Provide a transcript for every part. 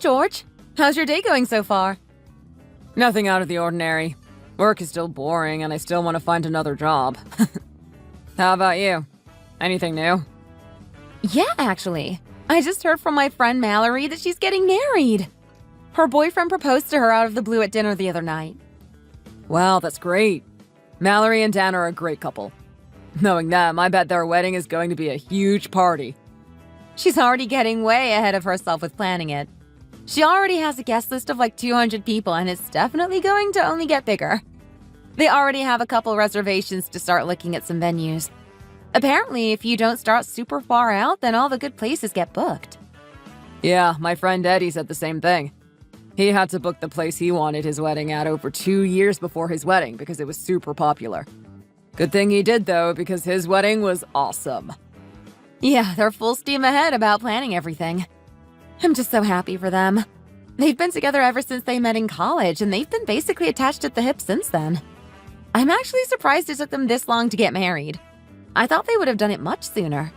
George. How's your day going so far? Nothing out of the ordinary. Work is still boring, and I still want to find another job. How about you? Anything new? Yeah, actually. I just heard from my friend Mallory that she's getting married. Her boyfriend proposed to her out of the blue at dinner the other night. Wow, that's great. Mallory and Dan are a great couple. Knowing them, I bet their wedding is going to be a huge party. She's already getting way ahead of herself with planning it. She already has a guest list of like 200 people, and it's definitely going to only get bigger. They already have a couple reservations to start looking at some venues. Apparently, if you don't start super far out, then all the good places get booked. Yeah, my friend Eddie said the same thing. He had to book the place he wanted his wedding at over 2 years before his wedding because it was super popular. Good thing he did, though, because his wedding was awesome. Yeah, they're full steam ahead about planning everything. I'm just so happy for them. They've been together ever since they met in college, and they've been basically attached at the hip since then. I'm actually surprised it took them this long to get married. I thought they would have done it much sooner.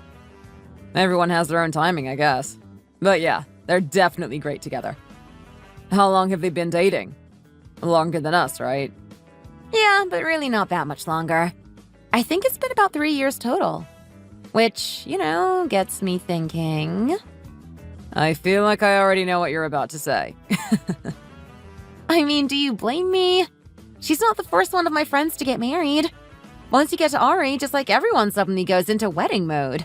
Everyone has their own timing, I guess. But yeah, they're definitely great together. How long have they been dating? Longer than us, right? Yeah, but really not that much longer. I think it's been about 3 years total. Which, gets me thinking... I feel like I already know what you're about to say. I mean, do you blame me? She's not the first one of my friends to get married. Once you get to our age, it's like everyone suddenly goes into wedding mode.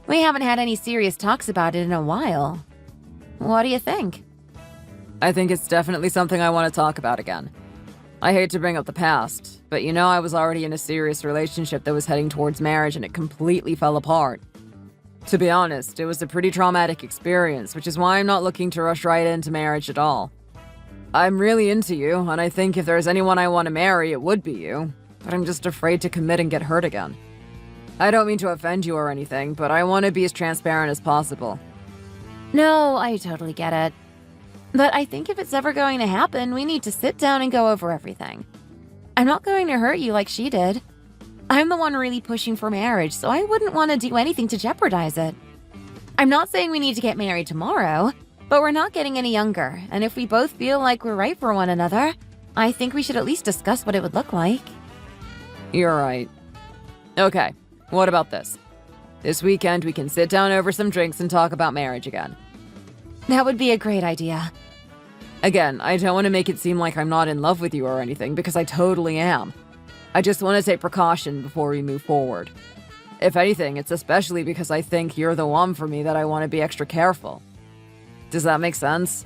We haven't had any serious talks about it in a while. What do you think? I think it's definitely something I want to talk about again. I hate to bring up the past, but I was already in a serious relationship that was heading towards marriage and it completely fell apart. To be honest, it was a pretty traumatic experience, which is why I'm not looking to rush right into marriage at all. I'm really into you, and I think if there's anyone I want to marry, it would be you. But I'm just afraid to commit and get hurt again. I don't mean to offend you or anything, but I want to be as transparent as possible. No, I totally get it. But I think if it's ever going to happen, we need to sit down and go over everything. I'm not going to hurt you like she did. I'm the one really pushing for marriage, so I wouldn't want to do anything to jeopardize it. I'm not saying we need to get married tomorrow, but we're not getting any younger, and if we both feel like we're right for one another, I think we should at least discuss what it would look like. You're right. Okay, what about this? This weekend we can sit down over some drinks and talk about marriage again. That would be a great idea. Again, I don't want to make it seem like I'm not in love with you or anything, because I totally am. I just want to take precaution before we move forward. If anything, it's especially because I think you're the one for me that I want to be extra careful. Does that make sense?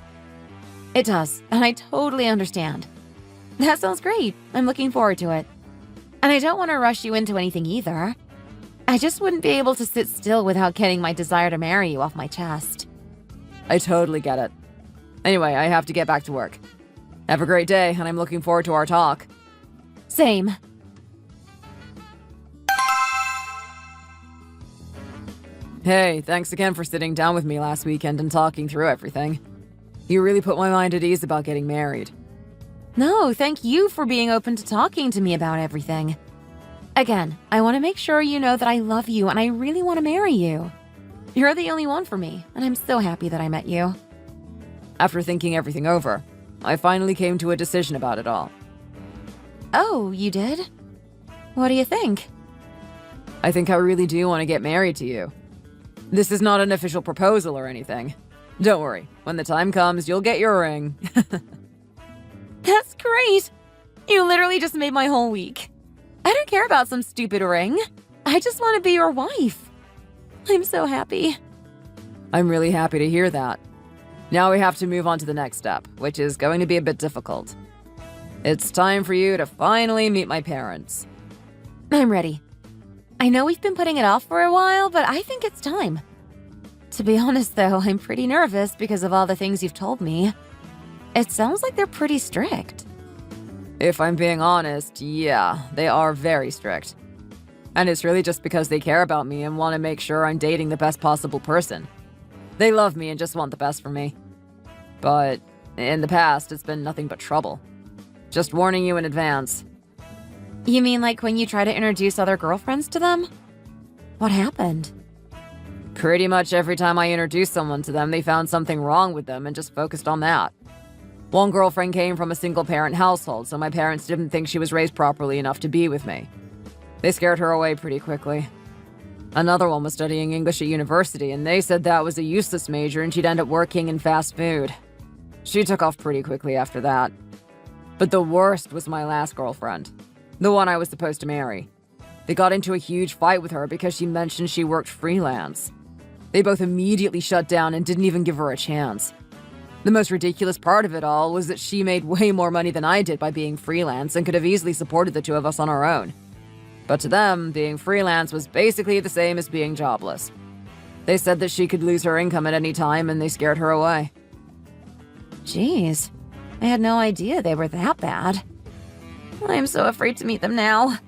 It does, and I totally understand. That sounds great. I'm looking forward to it. And I don't want to rush you into anything either. I just wouldn't be able to sit still without getting my desire to marry you off my chest. I totally get it. Anyway, I have to get back to work. Have a great day, and I'm looking forward to our talk. Same. Hey, thanks again for sitting down with me last weekend and talking through everything. You really put my mind at ease about getting married. No, thank you for being open to talking to me about everything. Again, I want to make sure you know that I love you and I really want to marry you. You're the only one for me, and I'm so happy that I met you. After thinking everything over, I finally came to a decision about it all. Oh, you did? What do you think? I think I really do want to get married to you. This is not an official proposal or anything. Don't worry, when the time comes, you'll get your ring. That's great! You literally just made my whole week. I don't care about some stupid ring. I just want to be your wife. I'm so happy. I'm really happy to hear that. Now we have to move on to the next step, which is going to be a bit difficult. It's time for you to finally meet my parents. I'm ready. I know we've been putting it off for a while, but I think it's time. To be honest, though, I'm pretty nervous because of all the things you've told me. It sounds like they're pretty strict. If I'm being honest, yeah, they are very strict. And it's really just because they care about me and want to make sure I'm dating the best possible person. They love me and just want the best for me. But in the past, it's been nothing but trouble. Just warning you in advance. You mean like when you try to introduce other girlfriends to them? What happened? Pretty much every time I introduced someone to them, they found something wrong with them and just focused on that. One girlfriend came from a single-parent household, so my parents didn't think she was raised properly enough to be with me. They scared her away pretty quickly. Another one was studying English at university, and they said that was a useless major and she'd end up working in fast food. She took off pretty quickly after that. But the worst was my last girlfriend, the one I was supposed to marry. They got into a huge fight with her because she mentioned she worked freelance. They both immediately shut down and didn't even give her a chance. The most ridiculous part of it all was that she made way more money than I did by being freelance and could have easily supported the two of us on our own. But to them, being freelance was basically the same as being jobless. They said that she could lose her income at any time and they scared her away. Jeez, I had no idea they were that bad. I'm so afraid to meet them now.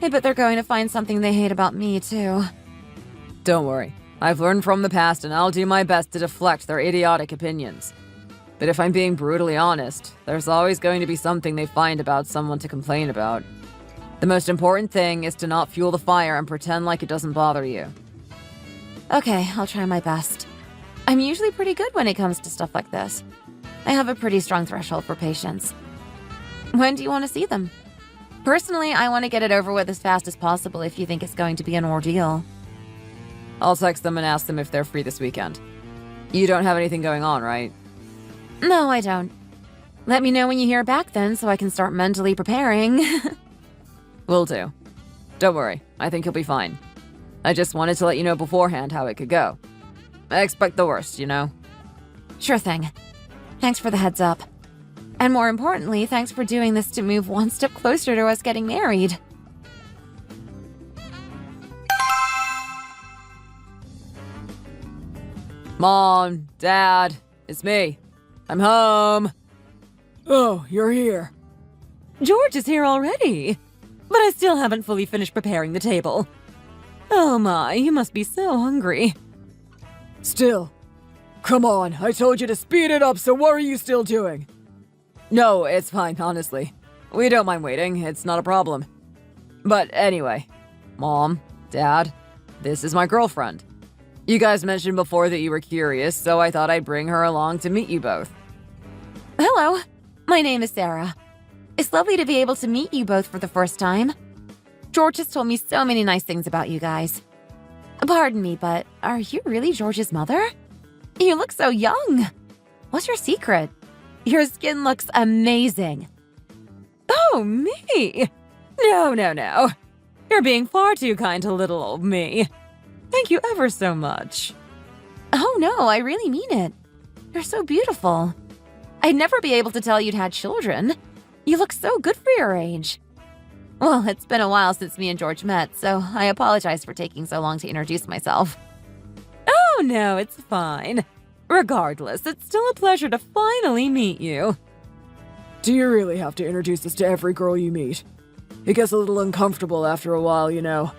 I bet they're going to find something they hate about me, too. Don't worry. I've learned from the past and I'll do my best to deflect their idiotic opinions. But if I'm being brutally honest, there's always going to be something they find about someone to complain about. The most important thing is to not fuel the fire and pretend like it doesn't bother you. Okay, I'll try my best. I'm usually pretty good when it comes to stuff like this. I have a pretty strong threshold for patience. When do you want to see them? Personally, I want to get it over with as fast as possible if you think it's going to be an ordeal. I'll text them and ask them if they're free this weekend. You don't have anything going on, right? No, I don't. Let me know when you hear back then so I can start mentally preparing. Will do. Don't worry, I think you'll be fine. I just wanted to let you know beforehand how it could go. I expect the worst, you know? Sure thing. Thanks for the heads up. And more importantly, thanks for doing this to move one step closer to us getting married. Mom, Dad, it's me. I'm home. Oh, you're here. George is here already, but I still haven't fully finished preparing the table. Oh my, you must be so hungry. Still. Come on, I told you to speed it up, so what are you still doing? No, it's fine, honestly. We don't mind waiting, it's not a problem. But anyway, Mom, Dad, this is my girlfriend. You guys mentioned before that you were curious, so I thought I'd bring her along to meet you both. Hello, my name is Sarah. It's lovely to be able to meet you both for the first time. George has told me so many nice things about you guys. Pardon me, but are you really George's mother? You look so young. What's your secret? Your skin looks amazing. Oh, me? No. You're being far too kind to little old me. Thank you ever so much. Oh no, I really mean it. You're so beautiful. I'd never be able to tell you'd had children. You look so good for your age. Well, it's been a while since me and George met, so I apologize for taking so long to introduce myself. Oh no, it's fine. Regardless, it's still a pleasure to finally meet you. Do you really have to introduce us to every girl you meet? It gets a little uncomfortable after a while, you know.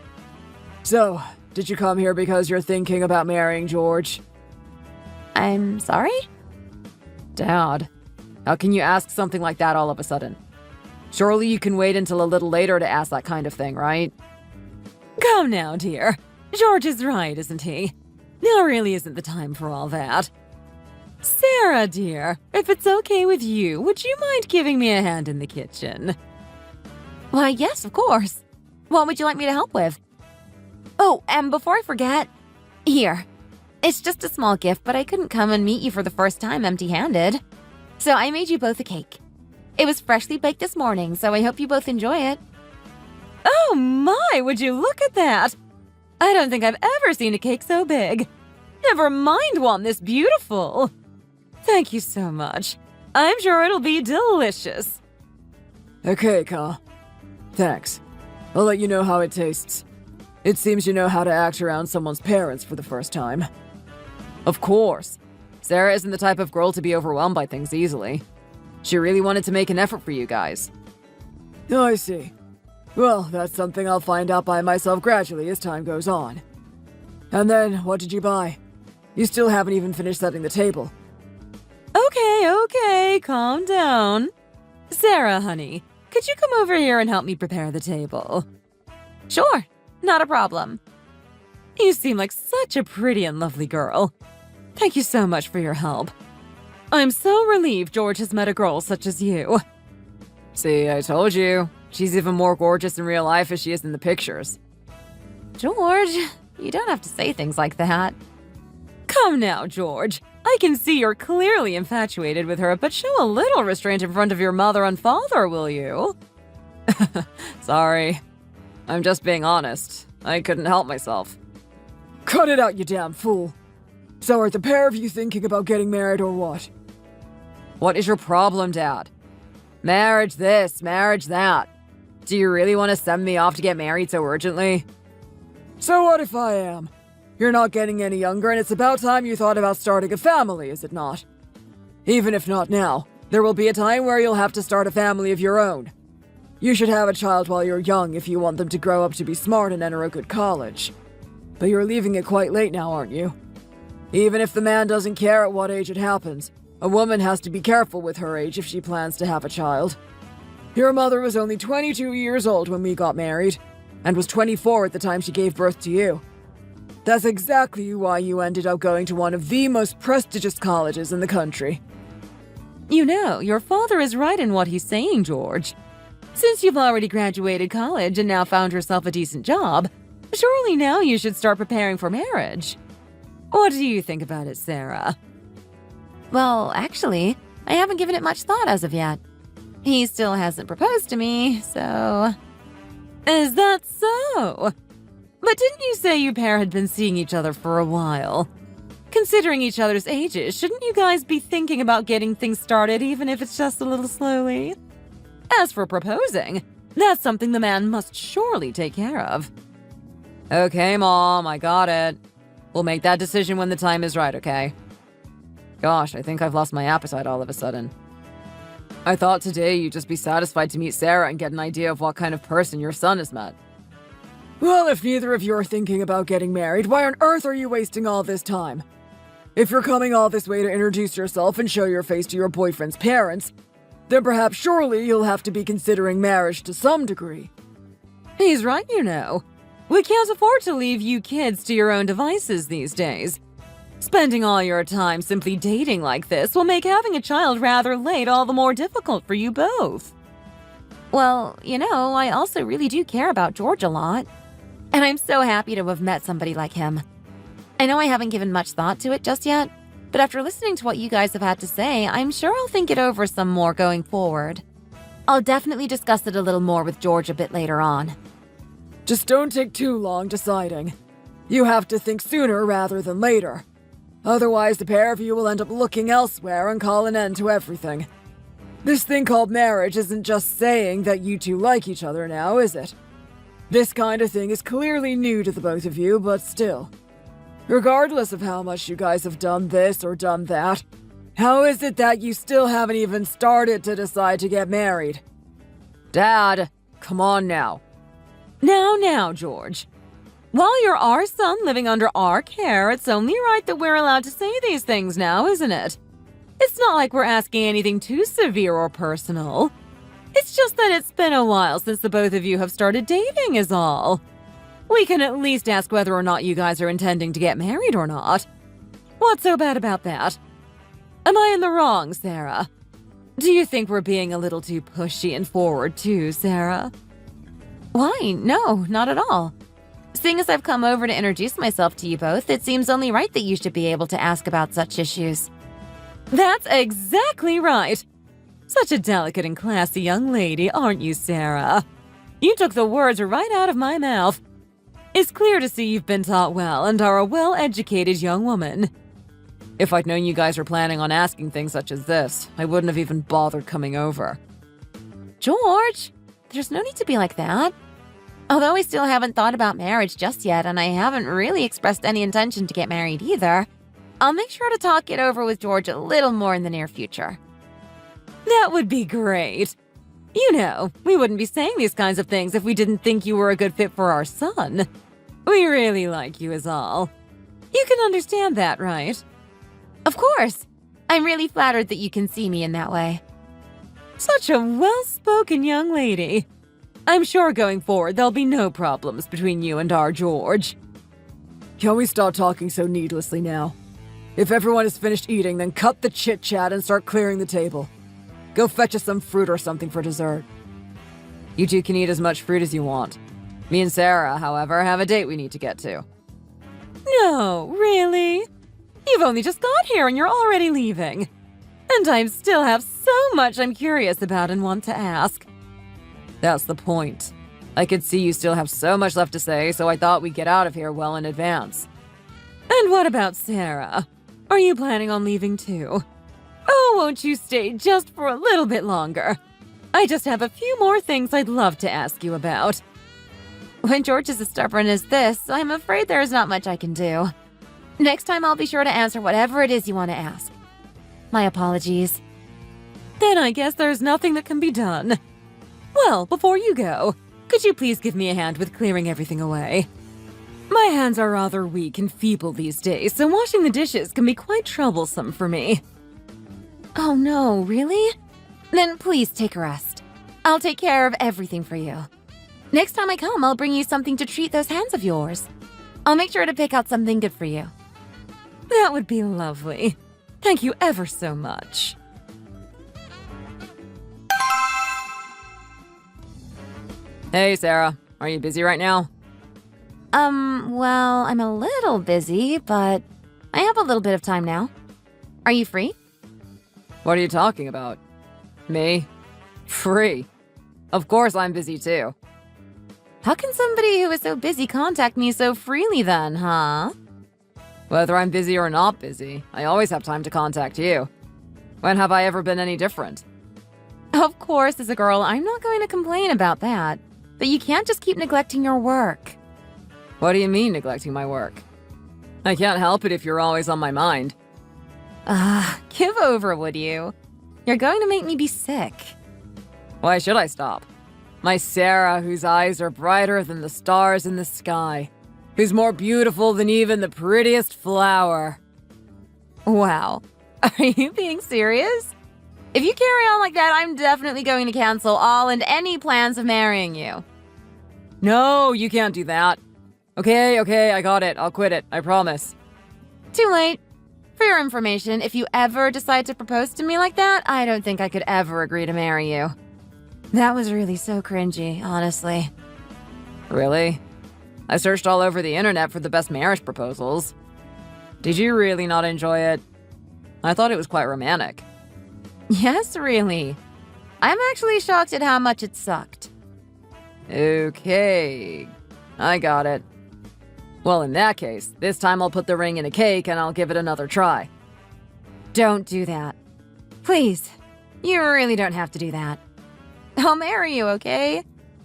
So, did you come here because you're thinking about marrying George? I'm sorry? Dad, how can you ask something like that all of a sudden? Surely you can wait until a little later to ask that kind of thing, right? Come now, dear. George is right, isn't he? Now really isn't the time for all that. Sarah, dear, if it's okay with you, would you mind giving me a hand in the kitchen? Why, yes, of course. What would you like me to help with? Oh, and before I forget, here. It's just a small gift, but I couldn't come and meet you for the first time empty-handed. So I made you both a cake. It was freshly baked this morning, so I hope you both enjoy it. Oh my, would you look at that? I don't think I've ever seen a cake so big. Never mind one this beautiful. Thank you so much. I'm sure it'll be delicious. Okay, Ka. Thanks. I'll let you know how it tastes. It seems you know how to act around someone's parents for the first time. Of course. Sarah isn't the type of girl to be overwhelmed by things easily. She really wanted to make an effort for you guys. Oh, I see. Well, that's something I'll find out by myself gradually as time goes on. And then, what did you buy? You still haven't even finished setting the table. Okay, calm down. Sarah, honey, could you come over here and help me prepare the table? Sure, not a problem. You seem like such a pretty and lovely girl. Thank you so much for your help. I'm so relieved George has met a girl such as you. See, I told you. She's even more gorgeous in real life as she is in the pictures. George, you don't have to say things like that. Come now, George. I can see you're clearly infatuated with her, but show a little restraint in front of your mother and father, will you? Sorry. I'm just being honest. I couldn't help myself. Cut it out, you damn fool. So are the pair of you thinking about getting married or what? What is your problem, Dad? Marriage this, marriage that. Do you really want to send me off to get married so urgently? So what if I am? You're not getting any younger, and it's about time you thought about starting a family, is it not? Even if not now, there will be a time where you'll have to start a family of your own. You should have a child while you're young if you want them to grow up to be smart and enter a good college. But you're leaving it quite late now, aren't you? Even if the man doesn't care at what age it happens, a woman has to be careful with her age if she plans to have a child. Your mother was only 22 years old when we got married, and was 24 at the time she gave birth to you. That's exactly why you ended up going to one of the most prestigious colleges in the country. You know, your father is right in what he's saying, George. Since you've already graduated college and now found yourself a decent job, surely now you should start preparing for marriage. What do you think about it, Sarah? Well, actually, I haven't given it much thought as of yet. He still hasn't proposed to me, so... Is that so? But didn't you say you pair had been seeing each other for a while? Considering each other's ages, shouldn't you guys be thinking about getting things started even if it's just a little slowly? As for proposing, that's something the man must surely take care of. Okay, Mom, I got it. We'll make that decision when the time is right, okay? Gosh, I think I've lost my appetite all of a sudden. I thought today you'd just be satisfied to meet Sarah and get an idea of what kind of person your son has met. Well, if neither of you are thinking about getting married, why on earth are you wasting all this time? If you're coming all this way to introduce yourself and show your face to your boyfriend's parents, then perhaps surely you'll have to be considering marriage to some degree. He's right, you know. We can't afford to leave you kids to your own devices these days. Spending all your time simply dating like this will make having a child rather late all the more difficult for you both. Well, you know, I also really do care about George a lot. And I'm so happy to have met somebody like him. I know I haven't given much thought to it just yet, but after listening to what you guys have had to say, I'm sure I'll think it over some more going forward. I'll definitely discuss it a little more with George a bit later on. Just don't take too long deciding. You have to think sooner rather than later. Otherwise, the pair of you will end up looking elsewhere and call an end to everything. This thing called marriage isn't just saying that you two like each other now, is it? This kind of thing is clearly new to the both of you, but still. Regardless of how much you guys have done this or done that, how is it that you still haven't even started to decide to get married? Dad, come on now. Now, George. While you're our son living under our care, it's only right that we're allowed to say these things now, isn't it? It's not like we're asking anything too severe or personal. It's just that it's been a while since the both of you have started dating is all. We can at least ask whether or not you guys are intending to get married or not. What's so bad about that? Am I in the wrong, Sarah? Do you think we're being a little too pushy and forward too, Sarah? Why? No, not at all. Seeing as I've come over to introduce myself to you both, it seems only right that you should be able to ask about such issues. That's exactly right. Such a delicate and classy young lady, aren't you, Sarah? You took the words right out of my mouth. It's clear to see you've been taught well and are a well-educated young woman. If I'd known you guys were planning on asking things such as this, I wouldn't have even bothered coming over. George, there's no need to be like that. Although I still haven't thought about marriage just yet, and I haven't really expressed any intention to get married either, I'll make sure to talk it over with George a little more in the near future. That would be great. You know, we wouldn't be saying these kinds of things if we didn't think you were a good fit for our son. We really like you is all. You can understand that, right? Of course. I'm really flattered that you can see me in that way. Such a well-spoken young lady. I'm sure going forward there'll be no problems between you and our George. Can we stop talking so needlessly now? If everyone is finished eating, then cut the chit-chat and start clearing the table. Go fetch us some fruit or something for dessert. You two can eat as much fruit as you want. Me and Sarah, however, have a date we need to get to. No, really? You've only just got here and you're already leaving. And I still have so much I'm curious about and want to ask. That's the point. I could see you still have so much left to say, so I thought we'd get out of here well in advance. And what about Sarah? Are you planning on leaving too? Oh, won't you stay just for a little bit longer? I just have a few more things I'd love to ask you about. When George is as stubborn as this, I'm afraid there is not much I can do. Next time I'll be sure to answer whatever it is you want to ask. My apologies. Then I guess there's nothing that can be done. Well, before you go, could you please give me a hand with clearing everything away? My hands are rather weak and feeble these days, so washing the dishes can be quite troublesome for me. Oh no, really? Then please take a rest. I'll take care of everything for you. Next time I come, I'll bring you something to treat those hands of yours. I'll make sure to pick out something good for you. That would be lovely. Thank you ever so much. Hey, Sarah. Are you busy right now? Well, I'm a little busy, but I have a little bit of time now. Are you free? What are you talking about? Me? Free? Of course I'm busy too. How can somebody who is so busy contact me so freely then, huh? Whether I'm busy or not busy, I always have time to contact you. When have I ever been any different? Of course, as a girl, I'm not going to complain about that. But you can't just keep neglecting your work. What do you mean, neglecting my work? I can't help it if you're always on my mind. Give over, would you? You're going to make me be sick. Why should I stop? My Sarah, whose eyes are brighter than the stars in the sky, who's more beautiful than even the prettiest flower. Wow. Are you being serious? If you carry on like that, I'm definitely going to cancel all and any plans of marrying you. No, you can't do that. Okay, I got it. I'll quit it. I promise. Too late. For your information, if you ever decide to propose to me like that, I don't think I could ever agree to marry you. That was really so cringy, honestly. Really? I searched all over the internet for the best marriage proposals. Did you really not enjoy it? I thought it was quite romantic. Yes, really. I'm actually shocked at how much it sucked. Okay, I got it. Well, in that case, this time I'll put the ring in a cake and I'll give it another try. Don't do that. Please. You really don't have to do that. I'll marry you, okay?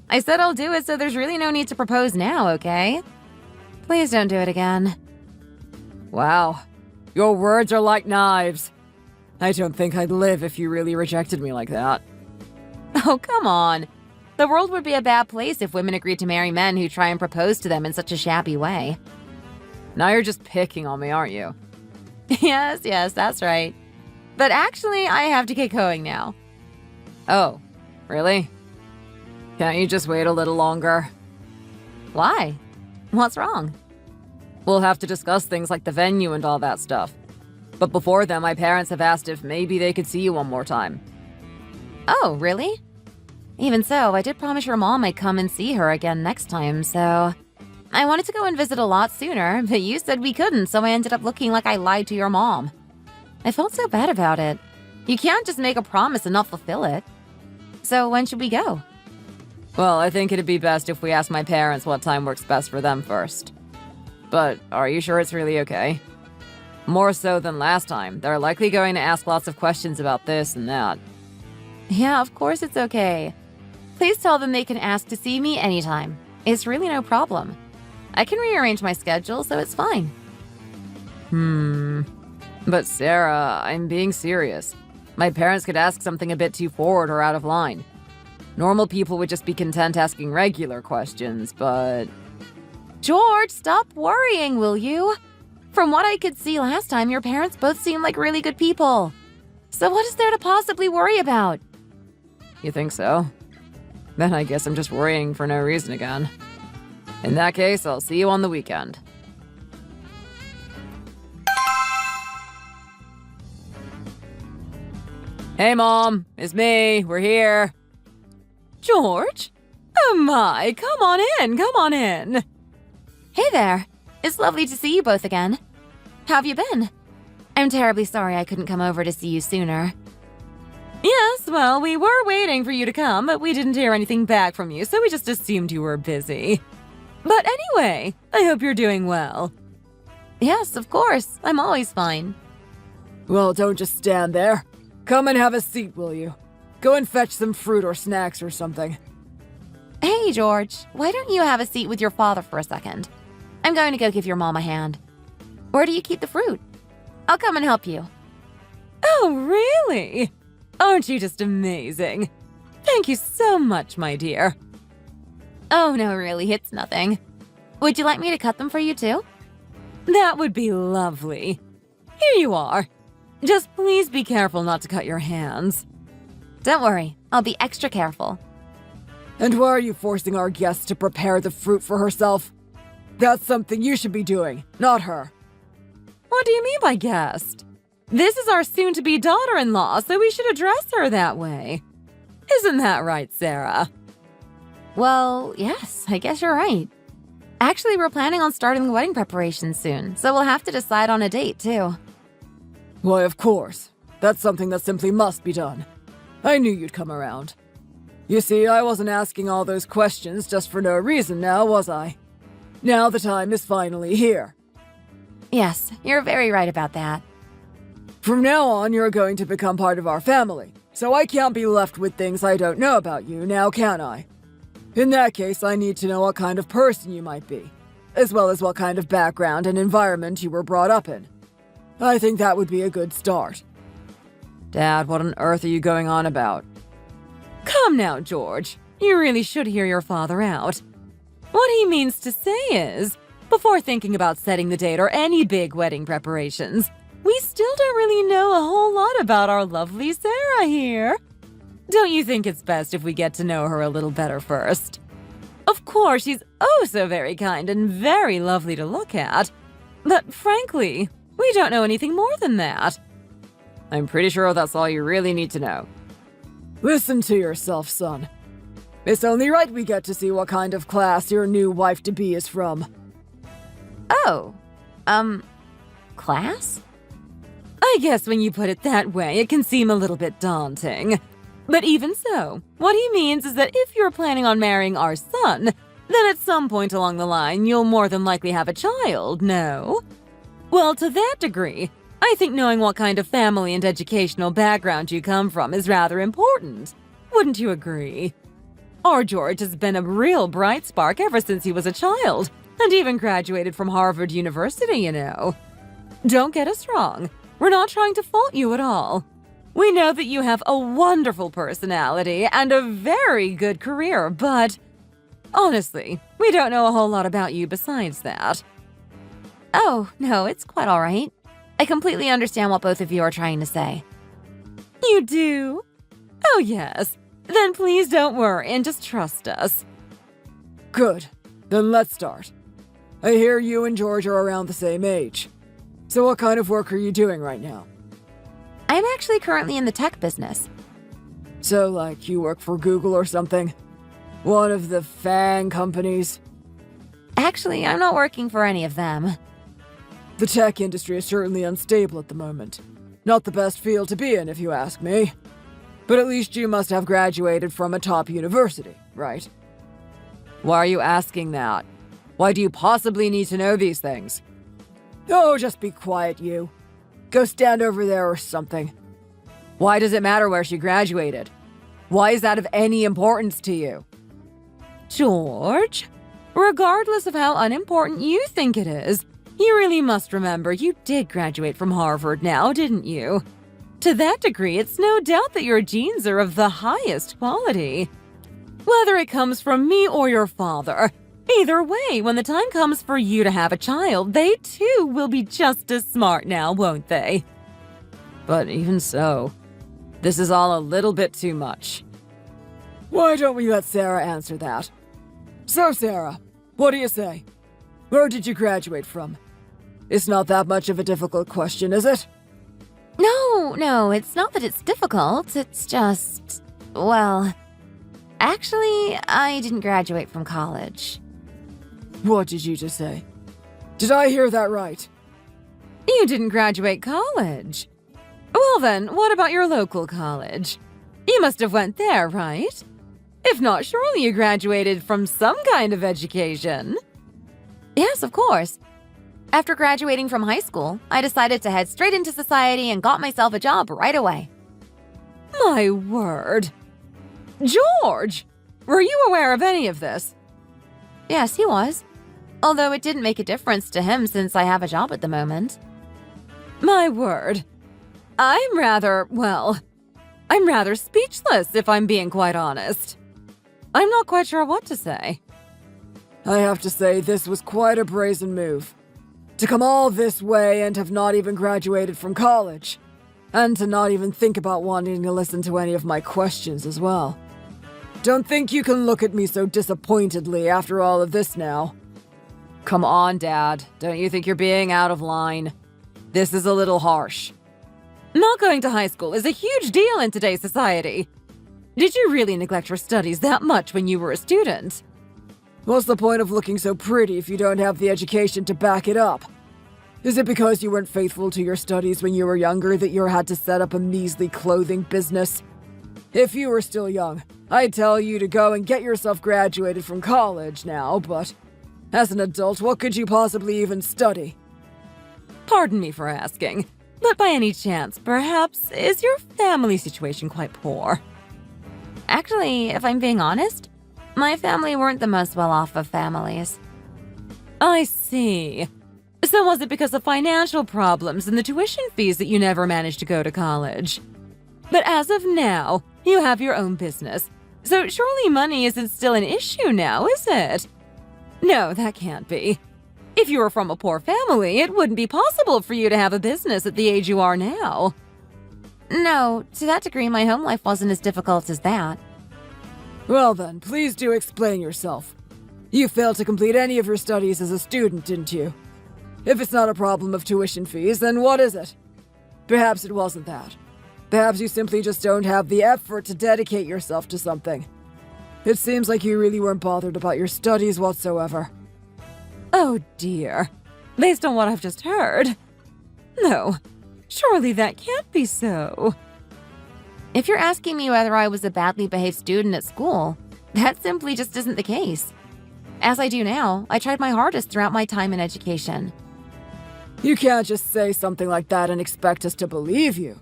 I said I'll do it, so there's really no need to propose now, okay? Please don't do it again. Wow, your words are like knives. I don't think I'd live if you really rejected me like that. Oh, come on. The world would be a bad place if women agreed to marry men who try and propose to them in such a shabby way. Now you're just picking on me, aren't you? Yes, that's right. But actually, I have to get going now. Oh, really? Can't you just wait a little longer? Why? What's wrong? We'll have to discuss things like the venue and all that stuff. But before then, my parents have asked if maybe they could see you one more time. Oh, really? Even so, I did promise your mom I'd come and see her again next time, so... I wanted to go and visit a lot sooner, but you said we couldn't, so I ended up looking like I lied to your mom. I felt so bad about it. You can't just make a promise and not fulfill it. So when should we go? Well, I think it'd be best if we ask my parents what time works best for them first. But are you sure it's really okay? More so than last time, they're likely going to ask lots of questions about this and that. Yeah, of course it's okay. Please tell them they can ask to see me anytime. It's really no problem. I can rearrange my schedule, so it's fine. But Sarah, I'm being serious. My parents could ask something a bit too forward or out of line. Normal people would just be content asking regular questions, but... George, stop worrying, will you? From what I could see last time, your parents both seem like really good people. So what is there to possibly worry about? You think so? Then I guess I'm just worrying for no reason again. In that case, I'll see you on the weekend. Hey, Mom. It's me. We're here. George? Oh my, come on in, come on in. Hey there. It's lovely to see you both again. How have you been? I'm terribly sorry I couldn't come over to see you sooner. Yes, well, we were waiting for you to come, but we didn't hear anything back from you, so we just assumed you were busy. But anyway, I hope you're doing well. Yes, of course. I'm always fine. Well, don't just stand there. Come and have a seat, will you? Go and fetch some fruit or snacks or something. Hey, George. Why don't you have a seat with your father for a second? I'm going to go give your mom a hand. Where do you keep the fruit? I'll come and help you. Oh, really? Aren't you just amazing? Thank you so much, my dear. Oh, no, really, it's nothing. Would you like me to cut them for you, too? That would be lovely. Here you are. Just please be careful not to cut your hands. Don't worry, I'll be extra careful. And why are you forcing our guest to prepare the fruit for herself? That's something you should be doing, not her. What do you mean by guest? This is our soon-to-be daughter-in-law, so we should address her that way. Isn't that right, Sarah? Well, yes, I guess you're right. Actually, we're planning on starting the wedding preparations soon, so we'll have to decide on a date, too. Why, of course. That's something that simply must be done. I knew you'd come around. You see, I wasn't asking all those questions just for no reason now, was I? Now the time is finally here. Yes, you're very right about that. From now on, you're going to become part of our family, so I can't be left with things I don't know about you, now can I? In that case, I need to know what kind of person you might be, as well as what kind of background and environment you were brought up in. I think that would be a good start. Dad, what on earth are you going on about? Come now, George. You really should hear your father out. What he means to say is, before thinking about setting the date or any big wedding preparations, we still don't really know a whole lot about our lovely Sarah here. Don't you think it's best if we get to know her a little better first? Of course, she's oh so very kind and very lovely to look at. But frankly, we don't know anything more than that. I'm pretty sure that's all you really need to know. Listen to yourself, son. It's only right we get to see what kind of class your new wife-to-be is from. Oh, class? I guess when you put it that way, it can seem a little bit daunting. But even so, what he means is that if you're planning on marrying our son, then at some point along the line, you'll more than likely have a child, no? Well, to that degree, I think knowing what kind of family and educational background you come from is rather important. Wouldn't you agree? Our George has been a real bright spark ever since he was a child, and even graduated from Harvard University, you know. Don't get us wrong. We're not trying to fault you at all. We know that you have a wonderful personality and a very good career, but honestly, we don't know a whole lot about you besides that. Oh, no, it's quite all right. I completely understand what both of you are trying to say. You do? Oh, yes. Then please don't worry and just trust us. Good. Then let's start. I hear you and George are around the same age. So what kind of work are you doing right now? I'm actually currently in the tech business. So, like, you work for Google or something? One of the FAANG companies? Actually, I'm not working for any of them. The tech industry is certainly unstable at the moment. Not the best field to be in, if you ask me. But at least you must have graduated from a top university, right? Why are you asking that? Why do you possibly need to know these things? Oh, just be quiet, you. Go stand over there or something. Why does it matter where she graduated? Why is that of any importance to you? George, regardless of how unimportant you think it is, you really must remember you did graduate from Harvard now, didn't you? To that degree, it's no doubt that your genes are of the highest quality. Whether it comes from me or your father, either way, when the time comes for you to have a child, they too will be just as smart now, won't they? But even so, this is all a little bit too much. Why don't we let Sarah answer that? So, Sarah, what do you say? Where did you graduate from? It's not that much of a difficult question, is it? No, no, it's not that it's difficult. It's just, well, actually, I didn't graduate from college. What did you just say? Did I hear that right? You didn't graduate college. Well then, what about your local college? You must have went there, right? If not, surely you graduated from some kind of education. Yes, of course. After graduating from high school, I decided to head straight into society and got myself a job right away. My word. George! Were you aware of any of this? Yes, he was. Although it didn't make a difference to him since I have a job at the moment. My word. I'm rather speechless if I'm being quite honest. I'm not quite sure what to say. I have to say, this was quite a brazen move. To come all this way and have not even graduated from college. And to not even think about wanting to listen to any of my questions as well. Don't think you can look at me so disappointedly after all of this now. Come on, Dad. Don't you think you're being out of line? This is a little harsh. Not going to high school is a huge deal in today's society. Did you really neglect your studies that much when you were a student? What's the point of looking so pretty if you don't have the education to back it up? Is it because you weren't faithful to your studies when you were younger that you had to set up a measly clothing business? If you were still young, I'd tell you to go and get yourself graduated from college now, but as an adult, what could you possibly even study? Pardon me for asking, but by any chance, perhaps, is your family situation quite poor? Actually, if I'm being honest, my family weren't the most well-off of families. I see. So was it because of financial problems and the tuition fees that you never managed to go to college? But as of now, you have your own business, so surely money isn't still an issue now, is it? No, that can't be. If you were from a poor family, it wouldn't be possible for you to have a business at the age you are now. No, to that degree, my home life wasn't as difficult as that. Well then, please do explain yourself. You failed to complete any of your studies as a student, didn't you? If it's not a problem of tuition fees, then what is it? Perhaps it wasn't that. Perhaps you simply just don't have the effort to dedicate yourself to something. It seems like you really weren't bothered about your studies whatsoever. Oh dear. Based on what I've just heard. No, surely that can't be so. If you're asking me whether I was a badly behaved student at school, that simply just isn't the case. As I do now, I tried my hardest throughout my time in education. You can't just say something like that and expect us to believe you.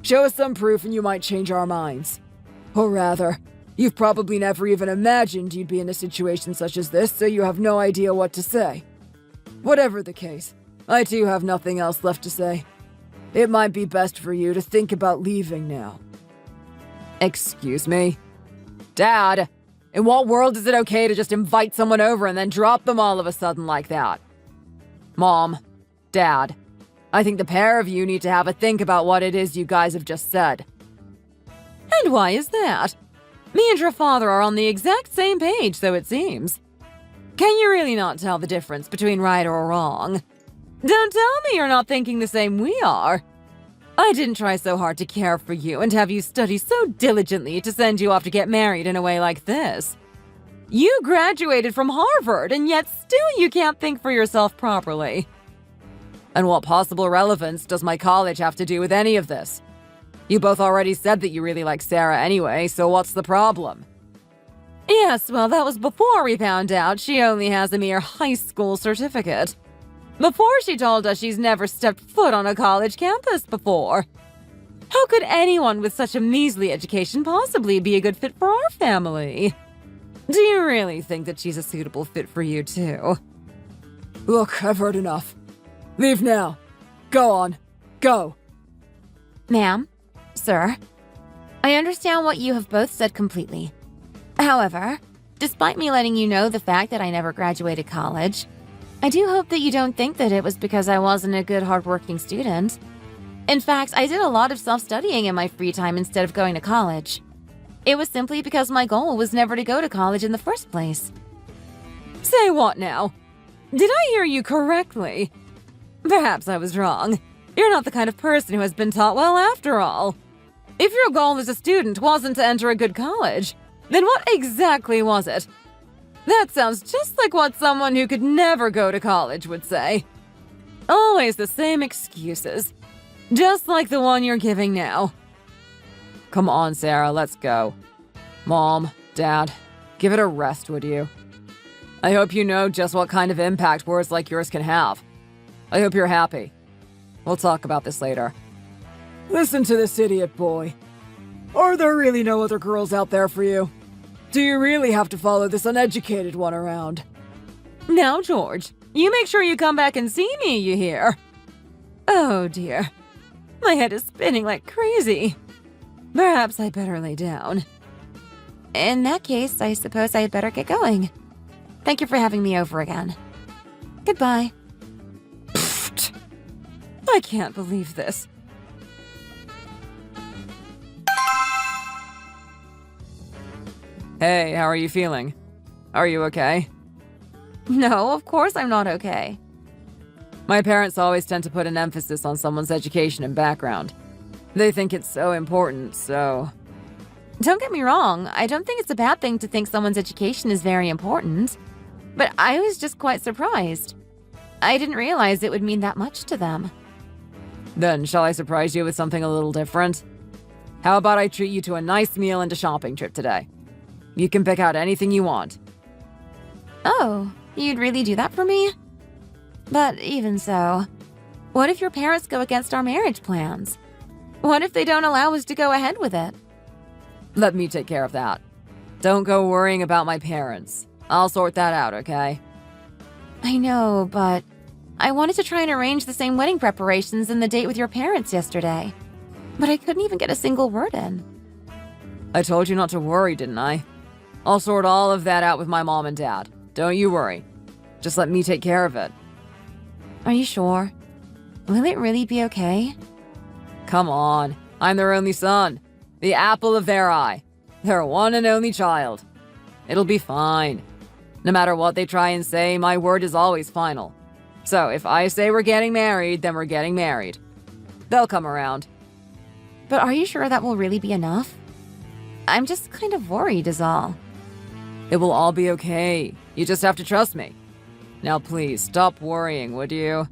Show us some proof and you might change our minds. Or rather, you've probably never even imagined you'd be in a situation such as this, so you have no idea what to say. Whatever the case, I too have nothing else left to say. It might be best for you to think about leaving now. Excuse me? Dad, in what world is it okay to just invite someone over and then drop them all of a sudden like that? Mom, Dad, I think the pair of you need to have a think about what it is you guys have just said. And why is that? Me and your father are on the exact same page, so it seems. Can you really not tell the difference between right or wrong? Don't tell me you're not thinking the same we are. I didn't try so hard to care for you and have you study so diligently to send you off to get married in a way like this. You graduated from Harvard, and yet still you can't think for yourself properly. And what possible relevance does my college have to do with any of this? You both already said that you really like Sarah anyway, so what's the problem? Yes, well, that was before we found out she only has a mere high school certificate. Before she told us she's never stepped foot on a college campus before. How could anyone with such a measly education possibly be a good fit for our family? Do you really think that she's a suitable fit for you too? Look, I've heard enough. Leave now. Go on. Go. Ma'am, sir, I understand what you have both said completely. However, despite me letting you know the fact that I never graduated college, I do hope that you don't think that it was because I wasn't a good, hardworking student. In fact, I did a lot of self-studying in my free time instead of going to college. It was simply because my goal was never to go to college in the first place. Say what now? Did I hear you correctly? Perhaps I was wrong. You're not the kind of person who has been taught well after all. If your goal as a student wasn't to enter a good college, then what exactly was it? That sounds just like what someone who could never go to college would say. Always the same excuses. Just like the one you're giving now. Come on, Sarah, let's go. Mom, Dad, give it a rest, would you? I hope you know just what kind of impact words like yours can have. I hope you're happy. We'll talk about this later. Listen to this idiot boy. Are there really no other girls out there for you? Do you really have to follow this uneducated one around? Now, George, you make sure you come back and see me, you hear? Oh dear. My head is spinning like crazy. Perhaps I better lay down. In that case, I suppose I'd better get going. Thank you for having me over again. Goodbye. Pfft. I can't believe this. Hey, how are you feeling? Are you okay? No, of course I'm not okay. My parents always tend to put an emphasis on someone's education and background. They think it's so important, so... Don't get me wrong, I don't think it's a bad thing to think someone's education is very important. But I was just quite surprised. I didn't realize it would mean that much to them. Then, shall I surprise you with something a little different? How about I treat you to a nice meal and a shopping trip today? You can pick out anything you want. Oh, you'd really do that for me? But even so, what if your parents go against our marriage plans? What if they don't allow us to go ahead with it? Let me take care of that. Don't go worrying about my parents. I'll sort that out, okay? I know, but I wanted to try and arrange the same wedding preparations and the date with your parents yesterday. But I couldn't even get a single word in. I told you not to worry, didn't I? I'll sort all of that out with my mom and dad. Don't you worry. Just let me take care of it. Are you sure? Will it really be okay? Come on. I'm their only son. The apple of their eye. Their one and only child. It'll be fine. No matter what they try and say, my word is always final. So if I say we're getting married, then we're getting married. They'll come around. But are you sure that will really be enough? I'm just kind of worried is all. It will all be okay. You just have to trust me. Now please, stop worrying, would you?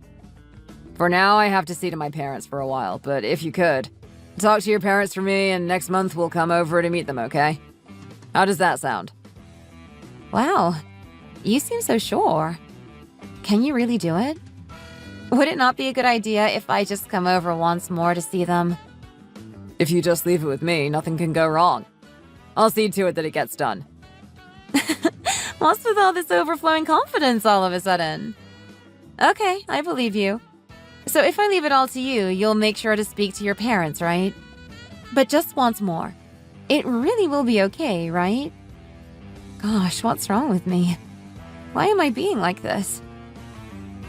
For now, I have to see to my parents for a while, but if you could, talk to your parents for me, and next month we'll come over to meet them, okay? How does that sound? Wow, you seem so sure. Can you really do it? Would it not be a good idea if I just come over once more to see them? If you just leave it with me, nothing can go wrong. I'll see to it that it gets done. What's with all this overflowing confidence all of a sudden? Okay, I believe you. So if I leave it all to you, you'll make sure to speak to your parents, right? But just once more. It really will be okay, right? Gosh, what's wrong with me? Why am I being like this?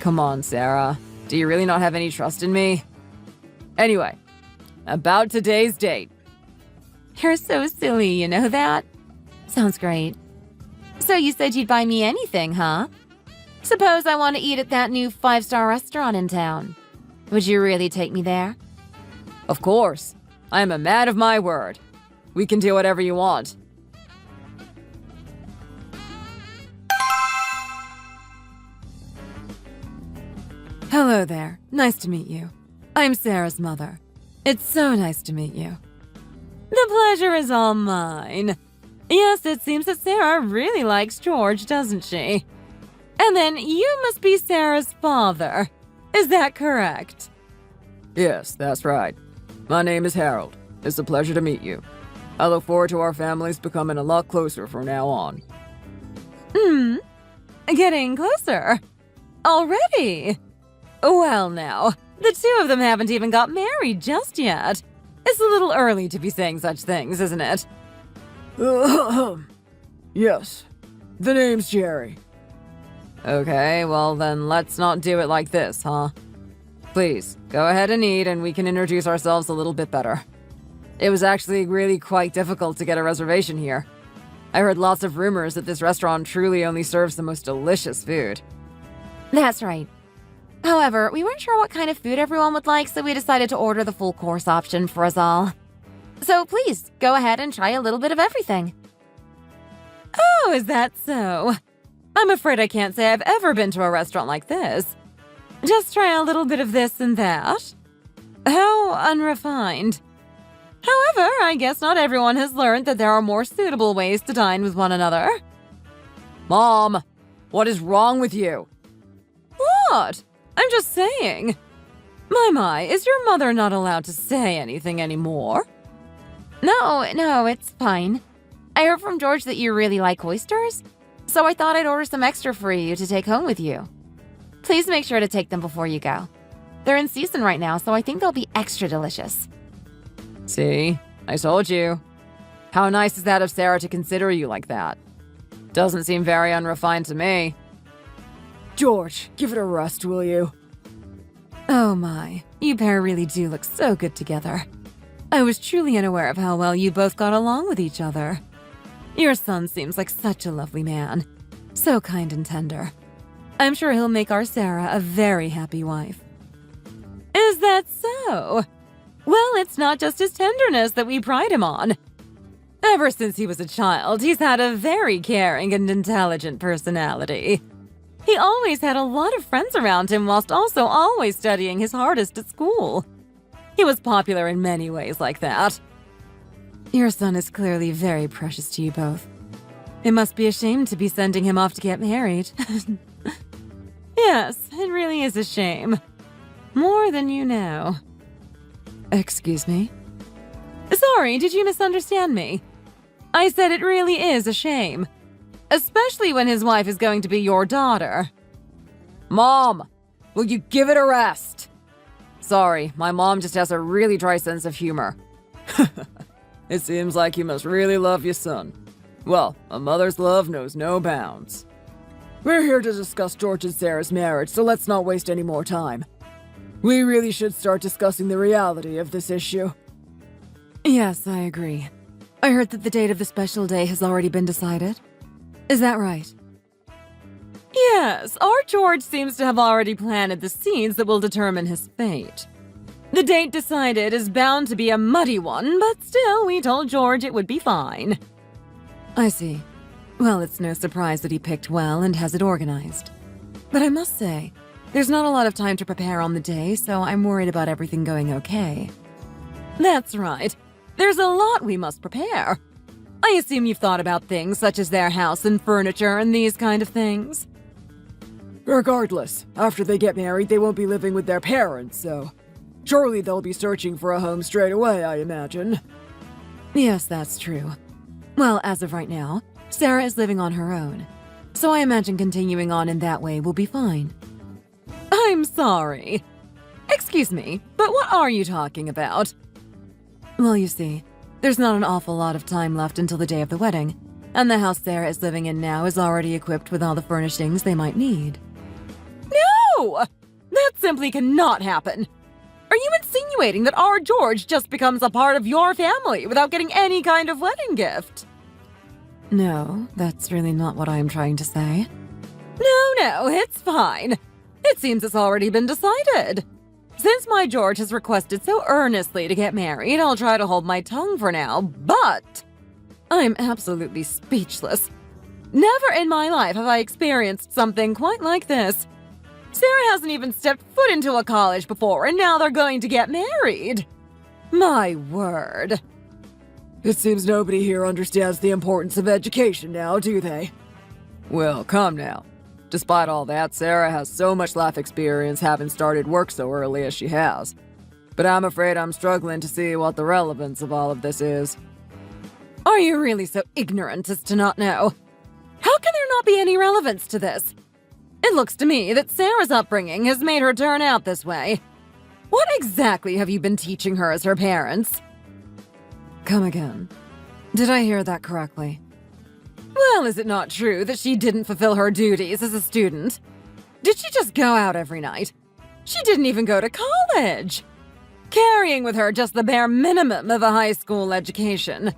Come on, Sarah. Do you really not have any trust in me? Anyway, about today's date. You're so silly, you know that? Sounds great. So you said you'd buy me anything, huh? Suppose I want to eat at that new 5-star restaurant in town. Would you really take me there? Of course. I am a man of my word. We can do whatever you want. Hello there. Nice to meet you. I'm Sarah's mother. It's so nice to meet you. The pleasure is all mine. Yes, it seems that Sarah really likes George, doesn't she? And then you must be Sarah's father. Is that correct? Yes, that's right. My name is Harold. It's a pleasure to meet you. I look forward to our families becoming a lot closer from now on. Getting closer. Already? Well now, the two of them haven't even got married just yet. It's a little early to be saying such things, isn't it? Yes. The name's Jerry. Okay, well then let's not do it like this, huh? Please, go ahead and eat and we can introduce ourselves a little bit better. It was actually really quite difficult to get a reservation here. I heard lots of rumors that this restaurant truly only serves the most delicious food. That's right. However, we weren't sure what kind of food everyone would like, so we decided to order the full course option for us all. So please, go ahead and try a little bit of everything. Oh, is that so? I'm afraid I can't say I've ever been to a restaurant like this. Just try a little bit of this and that. How unrefined. However, I guess not everyone has learned that there are more suitable ways to dine with one another. Mom, what is wrong with you? What? I'm just saying. My, is your mother not allowed to say anything anymore? No, it's fine. I heard from George that you really like oysters, so I thought I'd order some extra for you to take home with you. Please make sure to take them before you go. They're in season right now, so I think they'll be extra delicious. See, I told you. How nice is that of Sarah to consider you like that? Doesn't seem very unrefined to me. George, give it a rest, will you? Oh my, you pair really do look so good together. I was truly unaware of how well you both got along with each other. Your son seems like such a lovely man. So kind and tender. I'm sure he'll make our Sarah a very happy wife. Is that so? Well, it's not just his tenderness that we pride him on. Ever since he was a child, he's had a very caring and intelligent personality. He always had a lot of friends around him whilst also always studying his hardest at school. He was popular in many ways like that. Your son is clearly very precious to you both. It must be a shame to be sending him off to get married. Yes, it really is a shame. More than you know. Excuse me? Sorry, did you misunderstand me? I said it really is a shame. Especially when his wife is going to be your daughter. Mom, will you give it a rest? Sorry, my mom just has a really dry sense of humor. It seems like you must really love your son. Well, a mother's love knows no bounds. We're here to discuss George and Sarah's marriage, so let's not waste any more time. We really should start discussing the reality of this issue. Yes, I agree. I heard that the date of the special day has already been decided. Is that right? Yes, our George seems to have already planted the seeds that will determine his fate. The date decided is bound to be a muddy one, but still, we told George it would be fine. I see. Well, it's no surprise that he picked well and has it organized. But I must say, there's not a lot of time to prepare on the day, so I'm worried about everything going okay. That's right. There's a lot we must prepare. I assume you've thought about things such as their house and furniture and these kind of things. Regardless, after they get married, they won't be living with their parents, so surely they'll be searching for a home straight away, I imagine. Yes, that's true. Well, as of right now, Sarah is living on her own, so I imagine continuing on in that way will be fine. I'm sorry. Excuse me, but what are you talking about? Well, you see, there's not an awful lot of time left until the day of the wedding, and the house Sarah is living in now is already equipped with all the furnishings they might need. No! That simply cannot happen. Are you insinuating that our George just becomes a part of your family without getting any kind of wedding gift? No, that's really not what I am trying to say. No, it's fine. It seems it's already been decided. Since my George has requested so earnestly to get married, I'll try to hold my tongue for now, but I'm absolutely speechless. Never in my life have I experienced something quite like this. Sarah hasn't even stepped foot into a college before, and now they're going to get married. My word. It seems nobody here understands the importance of education now, do they? Well, come now. Despite all that, Sarah has so much life experience having started work so early as she has. But I'm afraid I'm struggling to see what the relevance of all of this is. Are you really so ignorant as to not know? How can there not be any relevance to this? It looks to me that Sarah's upbringing has made her turn out this way. What exactly have you been teaching her as her parents? Come again. Did I hear that correctly? Well, is it not true that she didn't fulfill her duties as a student? Did she just go out every night? She didn't even go to college. Carrying with her just the bare minimum of a high school education.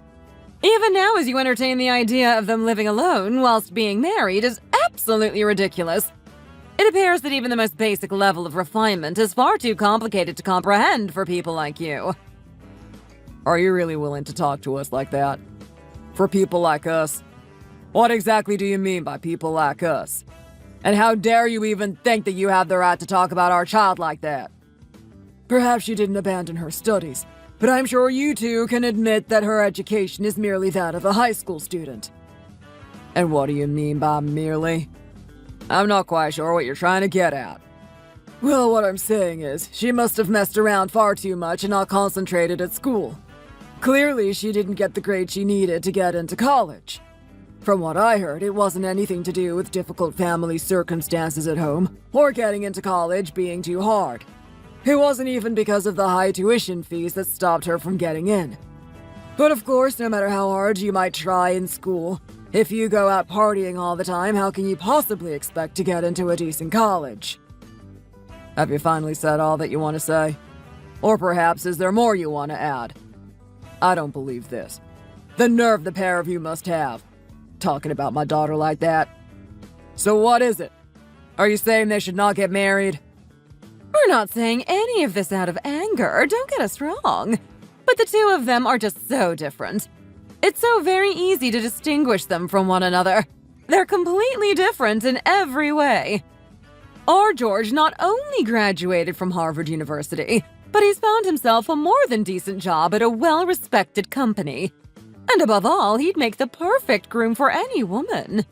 Even now, as you entertain the idea of them living alone whilst being married is absolutely ridiculous. It appears that even the most basic level of refinement is far too complicated to comprehend for people like you. Are you really willing to talk to us like that? For people like us? What exactly do you mean by people like us? And how dare you even think that you have the right to talk about our child like that? Perhaps she didn't abandon her studies, but I'm sure you two can admit that her education is merely that of a high school student. And what do you mean by merely? I'm not quite sure what you're trying to get at. Well, what I'm saying is, she must have messed around far too much and not concentrated at school. Clearly, she didn't get the grade she needed to get into college. From what I heard, it wasn't anything to do with difficult family circumstances at home, or getting into college being too hard. It wasn't even because of the high tuition fees that stopped her from getting in. But of course, no matter how hard you might try in school, if you go out partying all the time, how can you possibly expect to get into a decent college? Have you finally said all that you want to say? Or perhaps is there more you want to add? I don't believe this. The nerve the pair of you must have, talking about my daughter like that. So what is it? Are you saying they should not get married? We're not saying any of this out of anger, don't get us wrong. But the two of them are just so different. It's so very easy to distinguish them from one another. They're completely different in every way. Our George not only graduated from Harvard University, but he's found himself a more than decent job at a well-respected company. And above all, he'd make the perfect groom for any woman.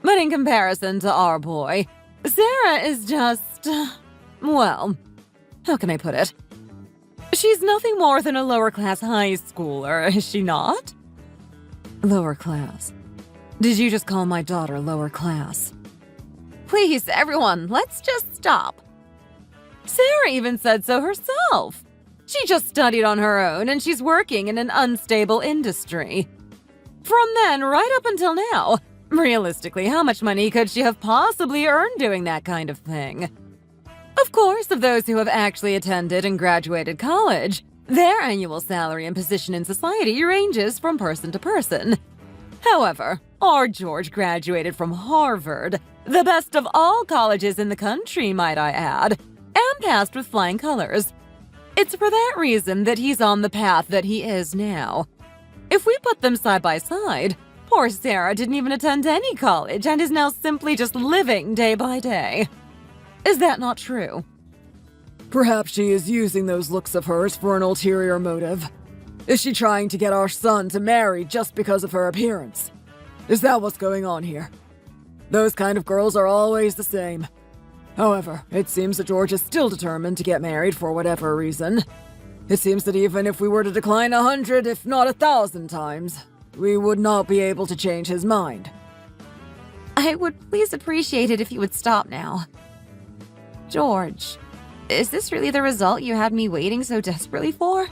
But in comparison to our boy, Sarah is just... well, how can I put it? She's nothing more than a lower-class high schooler, is she not? Lower class. Did you just call my daughter lower class? Please, everyone, let's just stop. Sarah even said so herself. She just studied on her own and she's working in an unstable industry. From then right up until now, realistically, how much money could she have possibly earned doing that kind of thing? Of course, of those who have actually attended and graduated college, their annual salary and position in society ranges from person to person. However, our George graduated from Harvard, the best of all colleges in the country, might I add, and passed with flying colors. It's for that reason that he's on the path that he is now. If we put them side by side, poor Sarah didn't even attend any college and is now simply just living day by day. Is that not true? Perhaps she is using those looks of hers for an ulterior motive. Is she trying to get our son to marry just because of her appearance? Is that what's going on here? Those kind of girls are always the same. However, it seems that George is still determined to get married for whatever reason. It seems that even if we were to decline 100, if not 1,000 times, we would not be able to change his mind. I would please appreciate it if you would stop now. George, is this really the result you had me waiting so desperately for?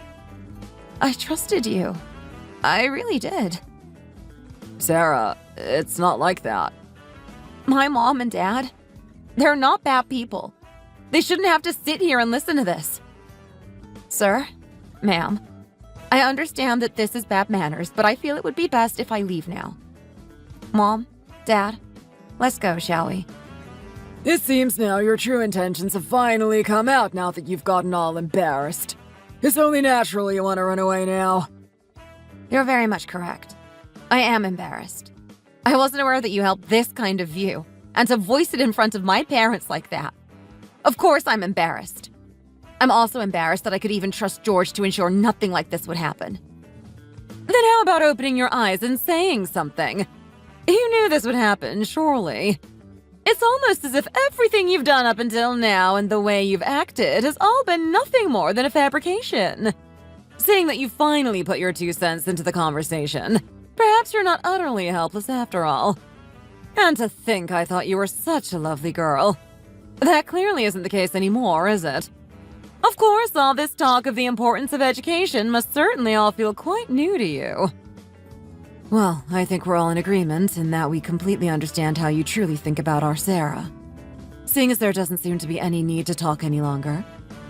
I trusted you. I really did. Sarah, it's not like that. My mom and dad, they're not bad people. They shouldn't have to sit here and listen to this. Sir, ma'am, I understand that this is bad manners, but I feel it would be best if I leave now. Mom, Dad, let's go, shall we? It seems now your true intentions have finally come out now that you've gotten all embarrassed. It's only natural you want to run away now. You're very much correct. I am embarrassed. I wasn't aware that you held this kind of view, and to voice it in front of my parents like that. Of course I'm embarrassed. I'm also embarrassed that I could even trust George to ensure nothing like this would happen. Then how about opening your eyes and saying something? You knew this would happen, surely. It's almost as if everything you've done up until now and the way you've acted has all been nothing more than a fabrication. Seeing that you finally put your 2 cents into the conversation, perhaps you're not utterly helpless after all. And to think I thought you were such a lovely girl. That clearly isn't the case anymore, is it? Of course, all this talk of the importance of education must certainly all feel quite new to you. Well, I think we're all in agreement in that we completely understand how you truly think about our Sarah. Seeing as there doesn't seem to be any need to talk any longer,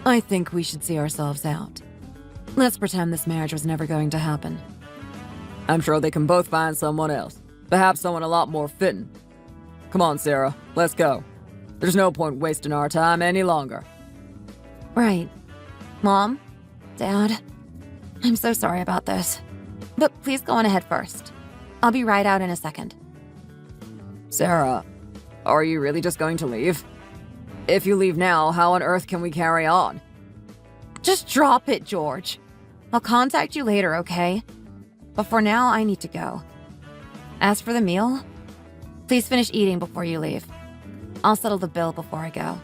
I think we should see ourselves out. Let's pretend this marriage was never going to happen. I'm sure they can both find someone else. Perhaps someone a lot more fitting. Come on, Sarah, let's go. There's no point wasting our time any longer. Right. Mom? Dad? I'm so sorry about this. But please go on ahead first. I'll be right out in a second. Sarah, are you really just going to leave? If you leave now, how on earth can we carry on? Just drop it, George. I'll contact you later, okay? But for now, I need to go. As for the meal, please finish eating before you leave. I'll settle the bill before I go.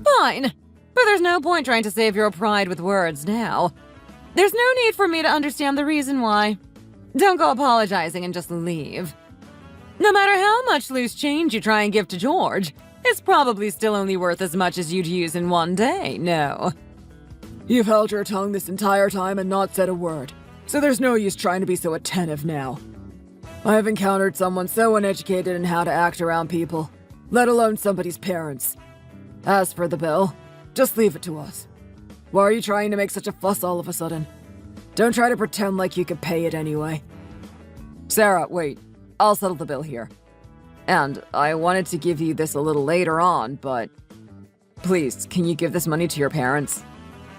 Fine, but there's no point trying to save your pride with words now. There's no need for me to understand the reason why. Don't go apologizing and just leave. No matter how much loose change you try and give to George, it's probably still only worth as much as you'd use in one day, no? You've held your tongue this entire time and not said a word, so there's no use trying to be so attentive now. I have encountered someone so uneducated in how to act around people, let alone somebody's parents. As for the bill, just leave it to us. Why are you trying to make such a fuss all of a sudden? Don't try to pretend like you could pay it anyway. Sarah, wait. I'll settle the bill here. And I wanted to give you this a little later on, but please, can you give this money to your parents?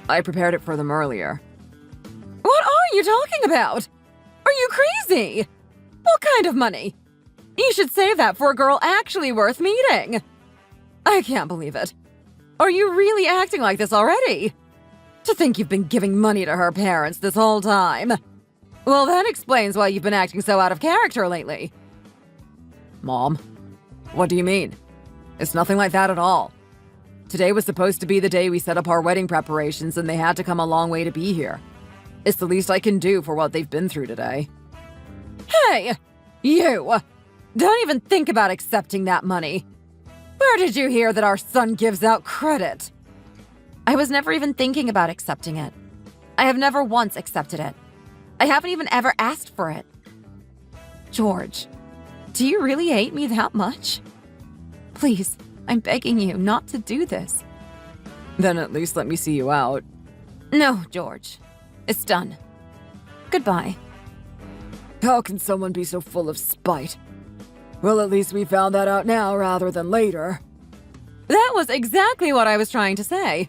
I prepared it for them earlier. What are you talking about? Are you crazy? What kind of money? You should save that for a girl actually worth meeting. I can't believe it. Are you really acting like this already? To think you've been giving money to her parents this whole time. Well, that explains why you've been acting so out of character lately. Mom, what do you mean? It's nothing like that at all. Today was supposed to be the day we set up our wedding preparations, and they had to come a long way to be here. It's the least I can do for what they've been through today. Hey, you! Don't even think about accepting that money. Where did you hear that our son gives out credit? I was never even thinking about accepting it. I have never once accepted it. I haven't even ever asked for it. George, do you really hate me that much? Please, I'm begging you not to do this. Then at least let me see you out. No, George. It's done. Goodbye. How can someone be so full of spite? Well, at least we found that out now rather than later. That was exactly what I was trying to say.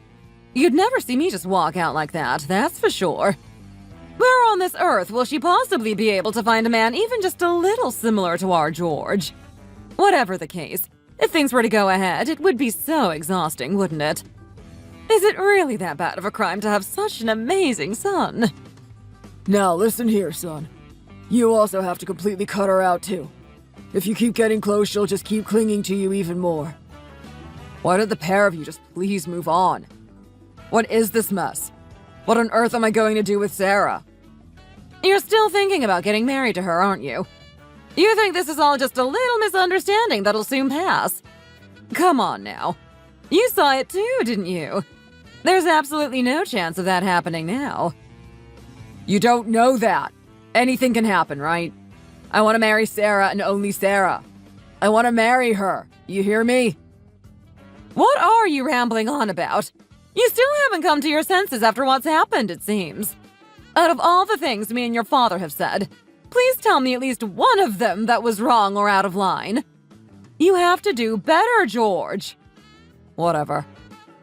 You'd never see me just walk out like that, that's for sure. Where on this earth will she possibly be able to find a man even just a little similar to our George? Whatever the case, if things were to go ahead, it would be so exhausting, wouldn't it? Is it really that bad of a crime to have such an amazing son? Now listen here, son. You also have to completely cut her out too. If you keep getting close, she'll just keep clinging to you even more. Why don't the pair of you just please move on? What is this mess? What on earth am I going to do with Sarah? You're still thinking about getting married to her, aren't you? You think this is all just a little misunderstanding that'll soon pass? Come on now. You saw it too, didn't you? There's absolutely no chance of that happening now. You don't know that. Anything can happen, right? I want to marry Sarah and only Sarah. I want to marry her. You hear me? What are you rambling on about? You still haven't come to your senses after what's happened, it seems. Out of all the things me and your father have said, please tell me at least one of them that was wrong or out of line. You have to do better, George. Whatever.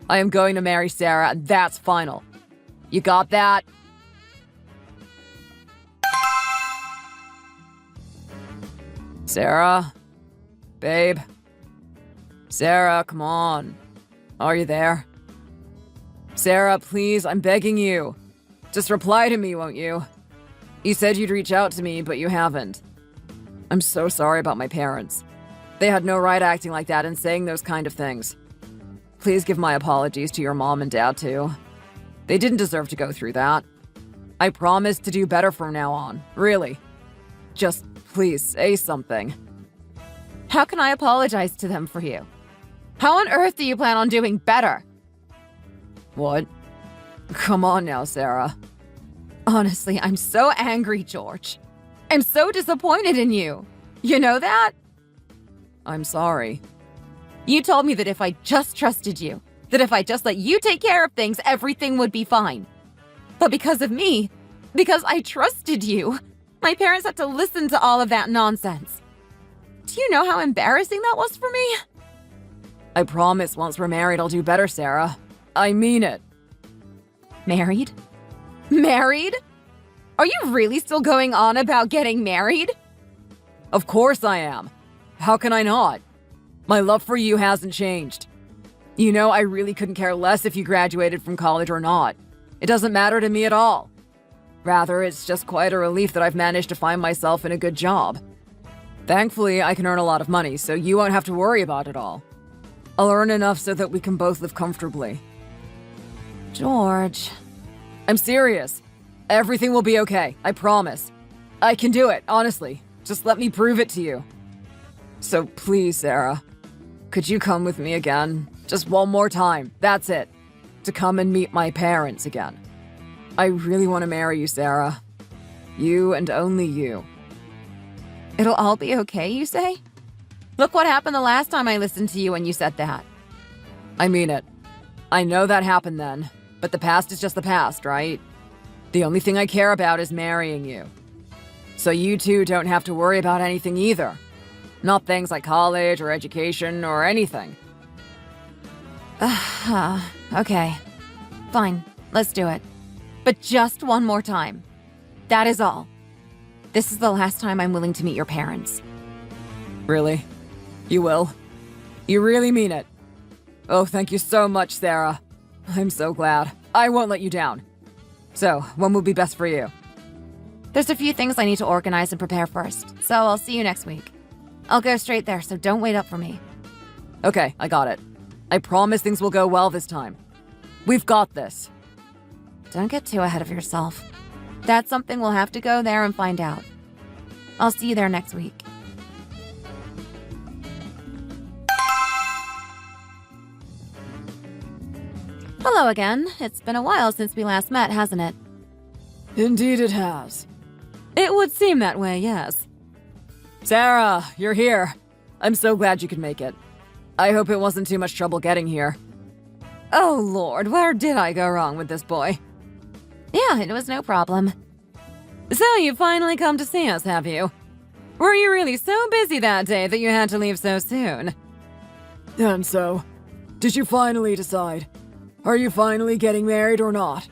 I am going to marry Sarah, and that's final. You got that? Sarah? Babe? Sarah, come on. Are you there? Sarah, please, I'm begging you. Just reply to me, won't you? You said you'd reach out to me, but you haven't. I'm so sorry about my parents. They had no right acting like that and saying those kind of things. Please give my apologies to your mom and dad, too. They didn't deserve to go through that. I promise to do better from now on, really. Just please say something. How can I apologize to them for you? How on earth do you plan on doing better? What? Come on now, Sarah. Honestly, I'm so angry, George. I'm so disappointed in you. You know that? I'm sorry. You told me that if I just trusted you, that if I just let you take care of things, everything would be fine. But because of me, because I trusted you, my parents had to listen to all of that nonsense. Do you know how embarrassing that was for me? I promise once we're married, I'll do better, Sarah. I mean it. Married? Married? Are you really still going on about getting married? Of course I am. How can I not? My love for you hasn't changed. You know, I really couldn't care less if you graduated from college or not. It doesn't matter to me at all. Rather, it's just quite a relief that I've managed to find myself in a good job. Thankfully, I can earn a lot of money, so you won't have to worry about it all. I'll earn enough so that we can both live comfortably. George. I'm serious. Everything will be okay, I promise. I can do it, honestly. Just let me prove it to you. So please, Sarah, could you come with me again? Just one more time, that's it. To come and meet my parents again. I really want to marry you, Sarah. You and only you. It'll all be okay, you say? Look what happened the last time I listened to you when you said that. I mean it. I know that happened then, but the past is just the past, right? The only thing I care about is marrying you. So you two don't have to worry about anything either. Not things like college or education or anything. Okay. Fine, let's do it. But just one more time. That is all. This is the last time I'm willing to meet your parents. Really? You will? You really mean it? Oh, thank you so much, Sarah. I'm so glad. I won't let you down. So, when will be best for you? There's a few things I need to organize and prepare first, so I'll see you next week. I'll go straight there, so don't wait up for me. Okay, I got it. I promise things will go well this time. We've got this. Don't get too ahead of yourself. That's something we'll have to go there and find out. I'll see you there next week. Hello again. It's been a while since we last met, hasn't it? Indeed it has. It would seem that way, yes. Sarah, you're here. I'm so glad you could make it. I hope it wasn't too much trouble getting here. Oh Lord, where did I go wrong with this boy? Yeah, it was no problem. So you finally come to see us, have you? Were you really so busy that day that you had to leave so soon? And so, did you finally decide? Are you finally getting married or not?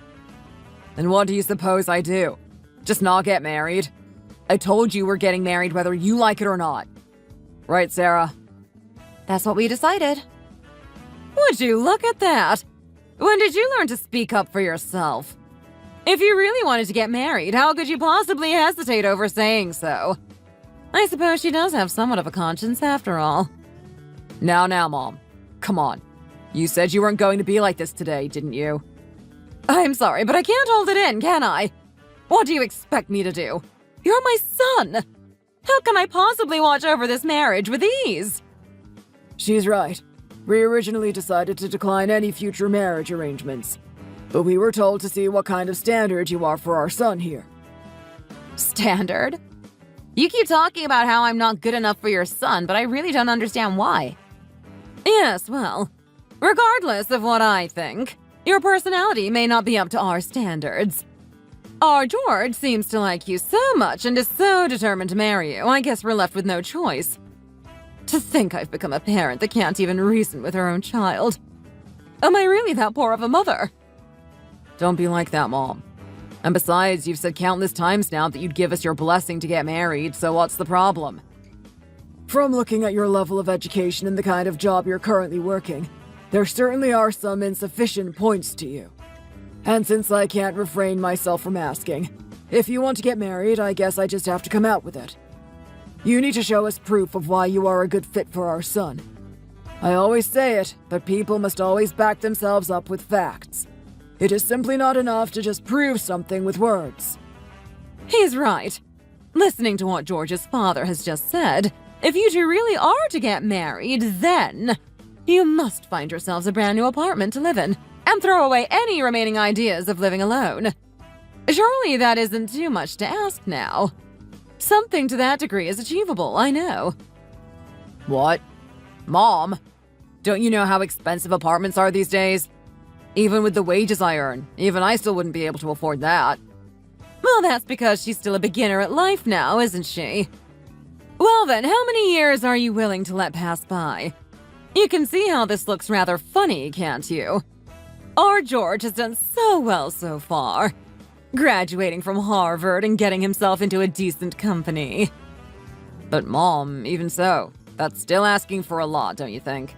And what do you suppose I do? Just not get married? I told you we're getting married whether you like it or not. Right, Sarah? That's what we decided. Would you look at that? When did you learn to speak up for yourself? If you really wanted to get married, how could you possibly hesitate over saying so? I suppose she does have somewhat of a conscience after all. Now, Mom. Come on. You said you weren't going to be like this today, didn't you? I'm sorry, but I can't hold it in, can I? What do you expect me to do? You're my son! How can I possibly watch over this marriage with ease? She's right. We originally decided to decline any future marriage arrangements. But we were told to see what kind of standard you are for our son here. Standard? You keep talking about how I'm not good enough for your son, but I really don't understand why. Yes, well, regardless of what I think, your personality may not be up to our standards. Our George seems to like you so much and is so determined to marry you, I guess we're left with no choice. To think I've become a parent that can't even reason with her own child. Am I really that poor of a mother? Don't be like that, Mom. And besides, you've said countless times now that you'd give us your blessing to get married, so what's the problem? From looking at your level of education and the kind of job you're currently working, there certainly are some insufficient points to you. And since I can't refrain myself from asking, if you want to get married, I guess I just have to come out with it. You need to show us proof of why you are a good fit for our son. I always say it, but people must always back themselves up with facts. It is simply not enough to just prove something with words. He's right. Listening to what George's father has just said, if you two really are to get married, then you must find yourselves a brand new apartment to live in and throw away any remaining ideas of living alone. Surely that isn't too much to ask now. Something to that degree is achievable, I know. What? Mom? Don't you know how expensive apartments are these days? Even with the wages I earn, even I still wouldn't be able to afford that. Well, that's because she's still a beginner at life now, isn't she? Well then, how many years are you willing to let pass by? You can see how this looks rather funny, can't you? Our George has done so well so far, graduating from Harvard and getting himself into a decent company. But Mom, even so, that's still asking for a lot, don't you think?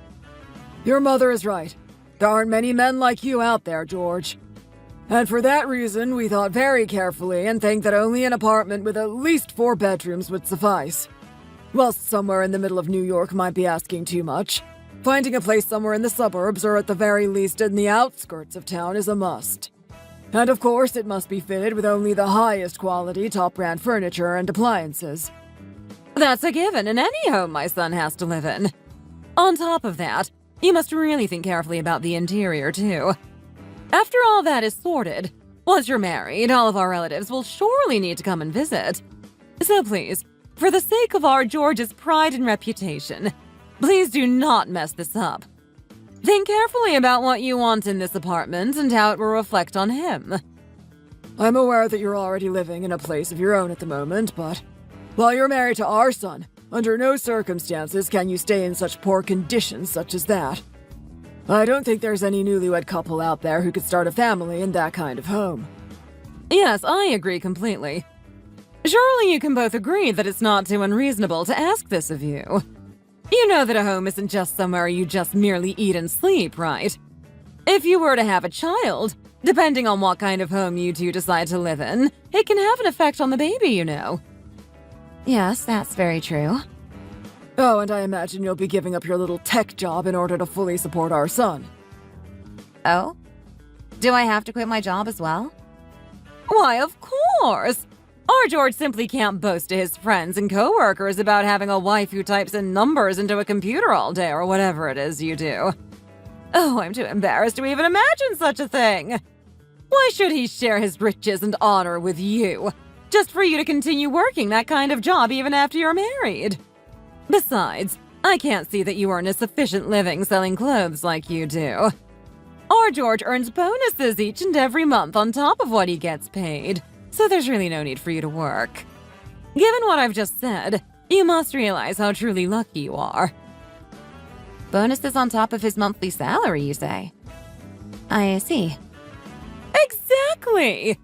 Your mother is right. There aren't many men like you out there, George. And for that reason, we thought very carefully and think that only an apartment with at least 4 bedrooms would suffice. Whilst somewhere in the middle of New York might be asking too much, finding a place somewhere in the suburbs or at the very least in the outskirts of town is a must. And of course, it must be fitted with only the highest quality, top-brand furniture and appliances. That's a given in any home my son has to live in. On top of that, you must really think carefully about the interior, too. After all that is sorted, once you're married, all of our relatives will surely need to come and visit. So please, for the sake of our George's pride and reputation, please do not mess this up. Think carefully about what you want in this apartment and how it will reflect on him. I'm aware that you're already living in a place of your own at the moment, but while you're married to our son, under no circumstances can you stay in such poor conditions such as that. I don't think there's any newlywed couple out there who could start a family in that kind of home. Yes, I agree completely. Surely you can both agree that it's not too unreasonable to ask this of you. You know that a home isn't just somewhere you just merely eat and sleep, right? If you were to have a child, depending on what kind of home you two decide to live in, it can have an effect on the baby, you know. Yes, that's very true. Oh, and I imagine you'll be giving up your little tech job in order to fully support our son. Oh? Do I have to quit my job as well? Why, of course! Our George simply can't boast to his friends and coworkers about having a wife who types in numbers into a computer all day or whatever it is you do. Oh, I'm too embarrassed to even imagine such a thing. Why should he share his riches and honor with you? Just for you to continue working that kind of job even after you're married? Besides, I can't see that you earn a sufficient living selling clothes like you do. Our George earns bonuses each and every month on top of what he gets paid, so there's really no need for you to work. Given what I've just said, you must realize how truly lucky you are. Bonuses on top of his monthly salary, you say? I see. Exactly!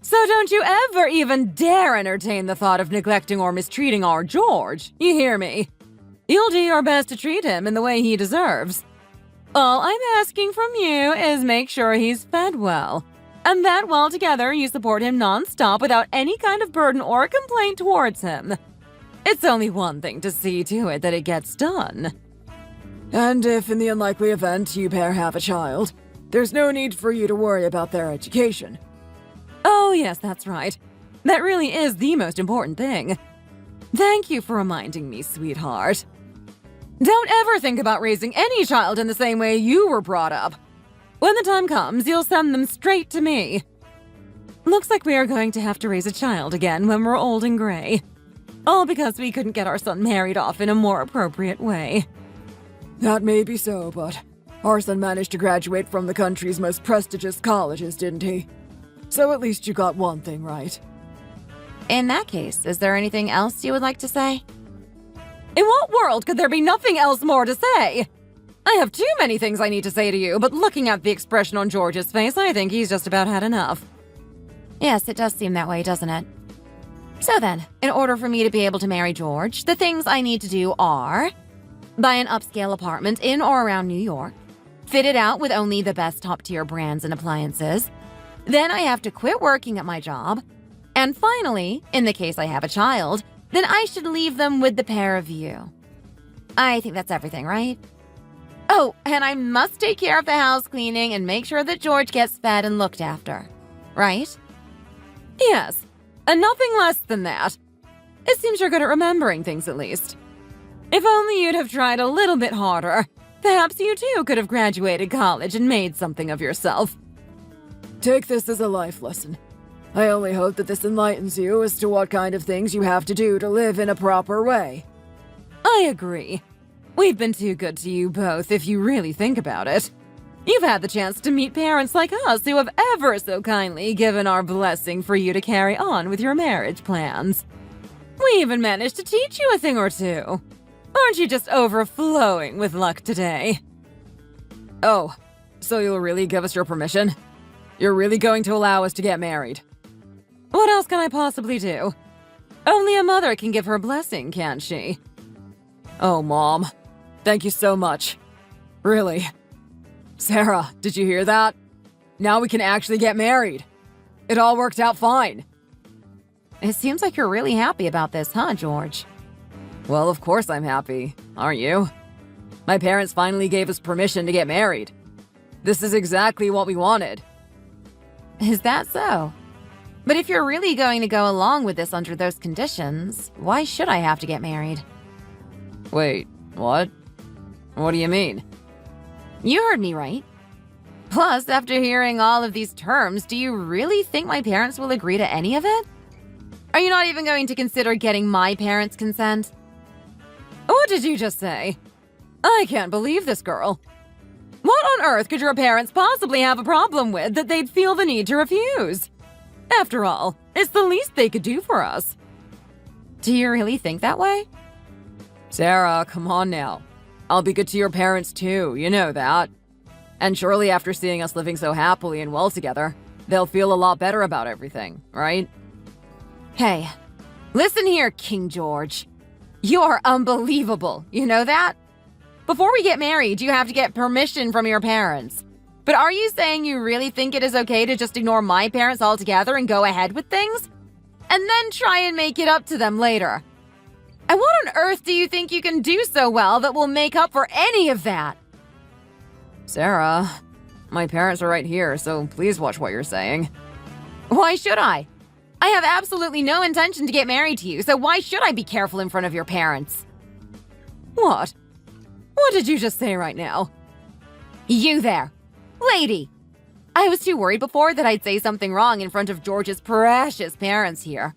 So don't you ever even dare entertain the thought of neglecting or mistreating our George, you hear me? You'll do your best to treat him in the way he deserves. All I'm asking from you is make sure he's fed well, and that while together you support him non-stop without any kind of burden or complaint towards him. It's only one thing to see to it that it gets done. And if in the unlikely event you pair have a child, there's no need for you to worry about their education. Oh yes, that's right. That really is the most important thing. Thank you for reminding me, sweetheart. Don't ever think about raising any child in the same way you were brought up. When the time comes, you'll send them straight to me. Looks like we are going to have to raise a child again when we're old and gray. All because we couldn't get our son married off in a more appropriate way. That may be so, but our son managed to graduate from the country's most prestigious colleges, didn't he? So at least you got one thing right. In that case, is there anything else you would like to say? In what world could there be nothing else more to say? I have too many things I need to say to you, but looking at the expression on George's face, I think he's just about had enough. Yes, it does seem that way, doesn't it? So then, in order for me to be able to marry George, the things I need to do are buy an upscale apartment in or around New York, fit it out with only the best top-tier brands and appliances. Then I have to quit working at my job. And finally, in the case I have a child, then I should leave them with the pair of you. I think that's everything, right? Oh, and I must take care of the house cleaning and make sure that George gets fed and looked after. Right? Yes, and nothing less than that. It seems you're good at remembering things, at least. If only you'd have tried a little bit harder, perhaps you too could have graduated college and made something of yourself. Take this as a life lesson. I only hope that this enlightens you as to what kind of things you have to do to live in a proper way. I agree. We've been too good to you both, if you really think about it. You've had the chance to meet parents like us who have ever so kindly given our blessing for you to carry on with your marriage plans. We even managed to teach you a thing or two. Aren't you just overflowing with luck today? Oh, so you'll really give us your permission? You're really going to allow us to get married? What else can I possibly do? Only a mother can give her blessing, can't she? Oh, Mom. Thank you so much. Really. Sarah, did you hear that? Now we can actually get married. It all worked out fine. It seems like you're really happy about this, huh, George? Well, of course I'm happy. Aren't you? My parents finally gave us permission to get married. This is exactly what we wanted. Is that so? But if you're really going to go along with this under those conditions, why should I have to get married? Wait, what? What do you mean? You heard me right. Plus, after hearing all of these terms, do you really think my parents will agree to any of it? Are you not even going to consider getting my parents' consent? What did you just say? I can't believe this girl. What on earth could your parents possibly have a problem with that they'd feel the need to refuse? After all, it's the least they could do for us. Do you really think that way? Sarah, come on now. I'll be good to your parents too, you know that. And surely after seeing us living so happily and well together, they'll feel a lot better about everything, right? Hey, listen here, King George. You're unbelievable, you know that? Before we get married, you have to get permission from your parents. But are you saying you really think it is okay to just ignore my parents altogether and go ahead with things? And then try and make it up to them later? And what on earth do you think you can do so well that will make up for any of that? Sarah, my parents are right here, so please watch what you're saying. Why should I? I have absolutely no intention to get married to you, so why should I be careful in front of your parents? What? What did you just say right now? You there, lady. I was too worried before that I'd say something wrong in front of George's precious parents here.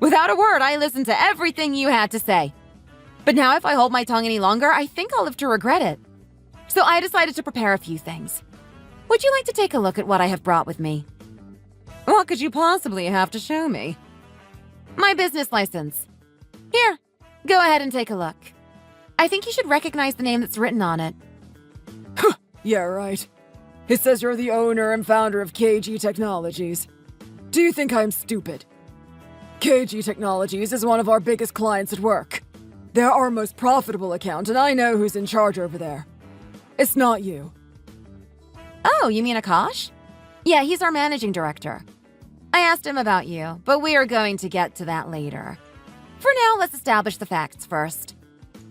Without a word, I listened to everything you had to say. But now if I hold my tongue any longer, I think I'll live to regret it. So I decided to prepare a few things. Would you like to take a look at what I have brought with me? What could you possibly have to show me? My business license. Here, go ahead and take a look. I think you should recognize the name that's written on it. Yeah, right. It says you're the owner and founder of KG Technologies. Do you think I'm stupid? KG Technologies is one of our biggest clients at work. They're our most profitable account, and I know who's in charge over there. It's not you. Oh, you mean Akash? Yeah, he's our managing director. I asked him about you, but we are going to get to that later. For now, let's establish the facts first.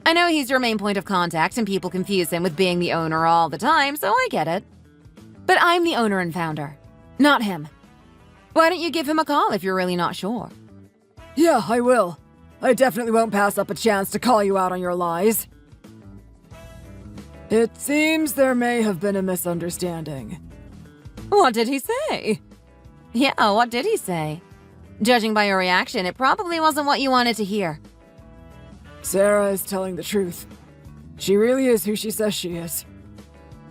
I know he's your main point of contact and people confuse him with being the owner all the time, so I get it. But I'm the owner and founder, not him. Why don't you give him a call if you're really not sure? Yeah, I will. I definitely won't pass up a chance to call you out on your lies. It seems there may have been a misunderstanding. What did he say? Yeah, what did he say? Judging by your reaction, it probably wasn't what you wanted to hear. Sarah is telling the truth. She really is who she says she is.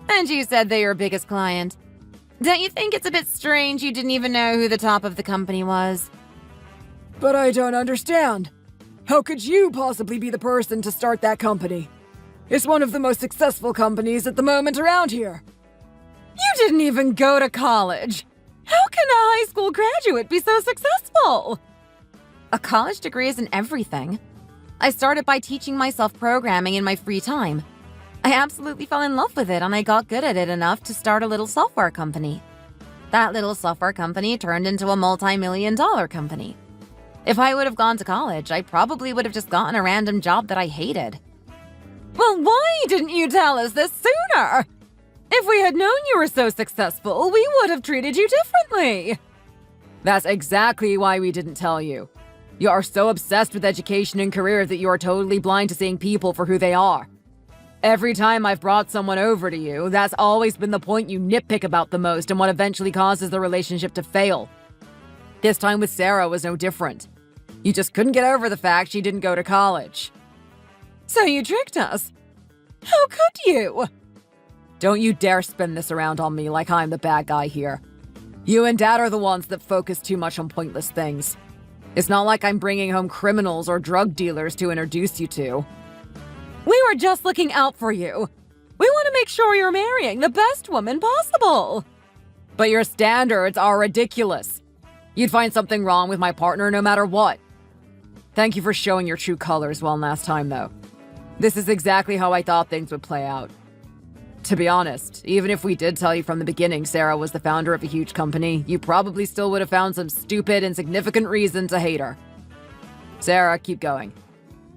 And you said they're your biggest client. Don't you think it's a bit strange you didn't even know who the top of the company was? But I don't understand. How could you possibly be the person to start that company? It's one of the most successful companies at the moment around here. You didn't even go to college. How can a high school graduate be so successful? A college degree isn't everything. I started by teaching myself programming in my free time. I absolutely fell in love with it and I got good at it enough to start a little software company. That little software company turned into a multi-million-dollar company. If I would have gone to college, I probably would have just gotten a random job that I hated. Well, why didn't you tell us this sooner? If we had known you were so successful, we would have treated you differently. That's exactly why we didn't tell you. You are so obsessed with education and career that you are totally blind to seeing people for who they are. Every time I've brought someone over to you, that's always been the point you nitpick about the most and what eventually causes the relationship to fail. This time with Sarah was no different. You just couldn't get over the fact she didn't go to college. So you tricked us. How could you? Don't you dare spin this around on me like I'm the bad guy here. You and Dad are the ones that focus too much on pointless things. It's not like I'm bringing home criminals or drug dealers to introduce you to. are just looking out for you. We want to make sure you're marrying the best woman possible. But your standards are ridiculous. You'd find something wrong with my partner no matter what. Thank you for showing your true colors one last time, though. This is exactly how I thought things would play out. To be honest, even if we did tell you from the beginning Sarah was the founder of a huge company, you probably still would have found some stupid, insignificant reason to hate her. Sarah, keep going.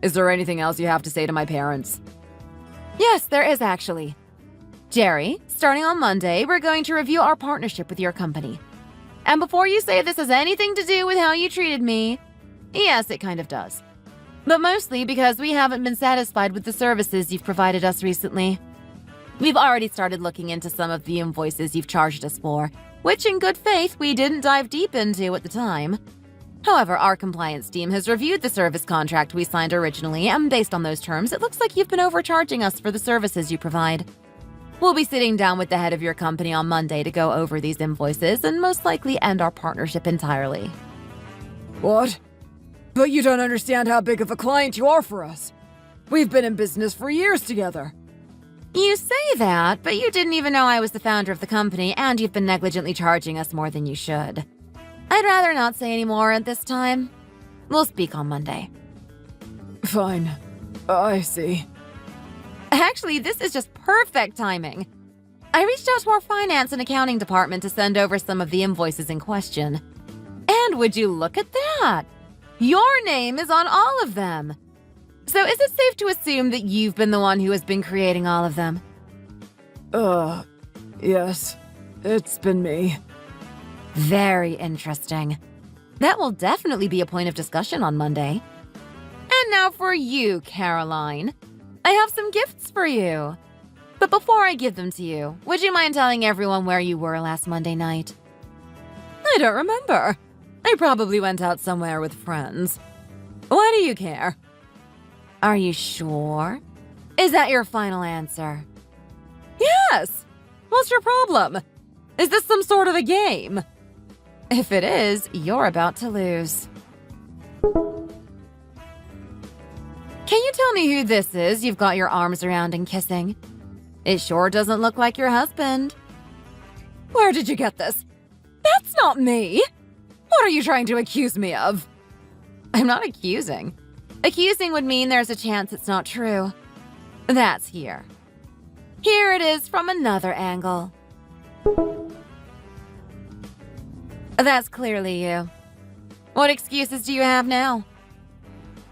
Is there anything else you have to say to my parents? Yes, there is actually. Jerry, starting on Monday, we're going to review our partnership with your company. And before you say this has anything to do with how you treated me, yes, it kind of does. But mostly because we haven't been satisfied with the services you've provided us recently. We've already started looking into some of the invoices you've charged us for, which in good faith we didn't dive deep into at the time. However, our compliance team has reviewed the service contract we signed originally, and based on those terms, it looks like you've been overcharging us for the services you provide. We'll be sitting down with the head of your company on Monday to go over these invoices and most likely end our partnership entirely. What? But you don't understand how big of a client you are for us. We've been in business for years together. You say that, but you didn't even know I was the founder of the company, and you've been negligently charging us more than you should. I'd rather not say any more at this time. We'll speak on Monday. Fine. I see. Actually, this is just perfect timing. I reached out to our finance and accounting department to send over some of the invoices in question. And would you look at that? Your name is on all of them. So is it safe to assume that you've been the one who has been creating all of them? Yes. It's been me. Very interesting. That will definitely be a point of discussion on Monday. And now for you, Caroline. I have some gifts for you. But before I give them to you, would you mind telling everyone where you were last Monday night? I don't remember. I probably went out somewhere with friends. Why do you care? Are you sure? Is that your final answer? Yes! What's your problem? Is this some sort of a game? If it is, you're about to lose. Can you tell me who this is you've got your arms around and kissing? It sure doesn't look like your husband. Where did you get this? That's not me! What are you trying to accuse me of? I'm not accusing. Accusing would mean there's a chance it's not true. That's here. Here it is from another angle. That's clearly you. What excuses do you have now?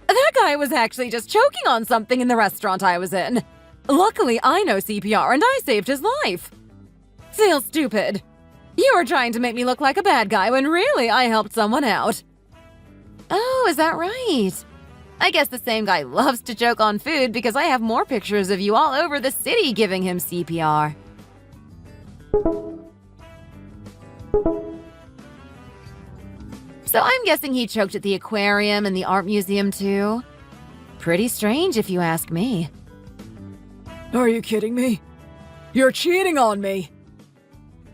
That guy was actually just choking on something in the restaurant I was in. Luckily, I know CPR and I saved his life. Feel stupid. You were trying to make me look like a bad guy when really I helped someone out. Oh, is that right? I guess the same guy loves to joke on food because I have more pictures of you all over the city giving him CPR. So I'm guessing he choked at the aquarium and the art museum too? Pretty strange if you ask me. Are you kidding me? You're cheating on me!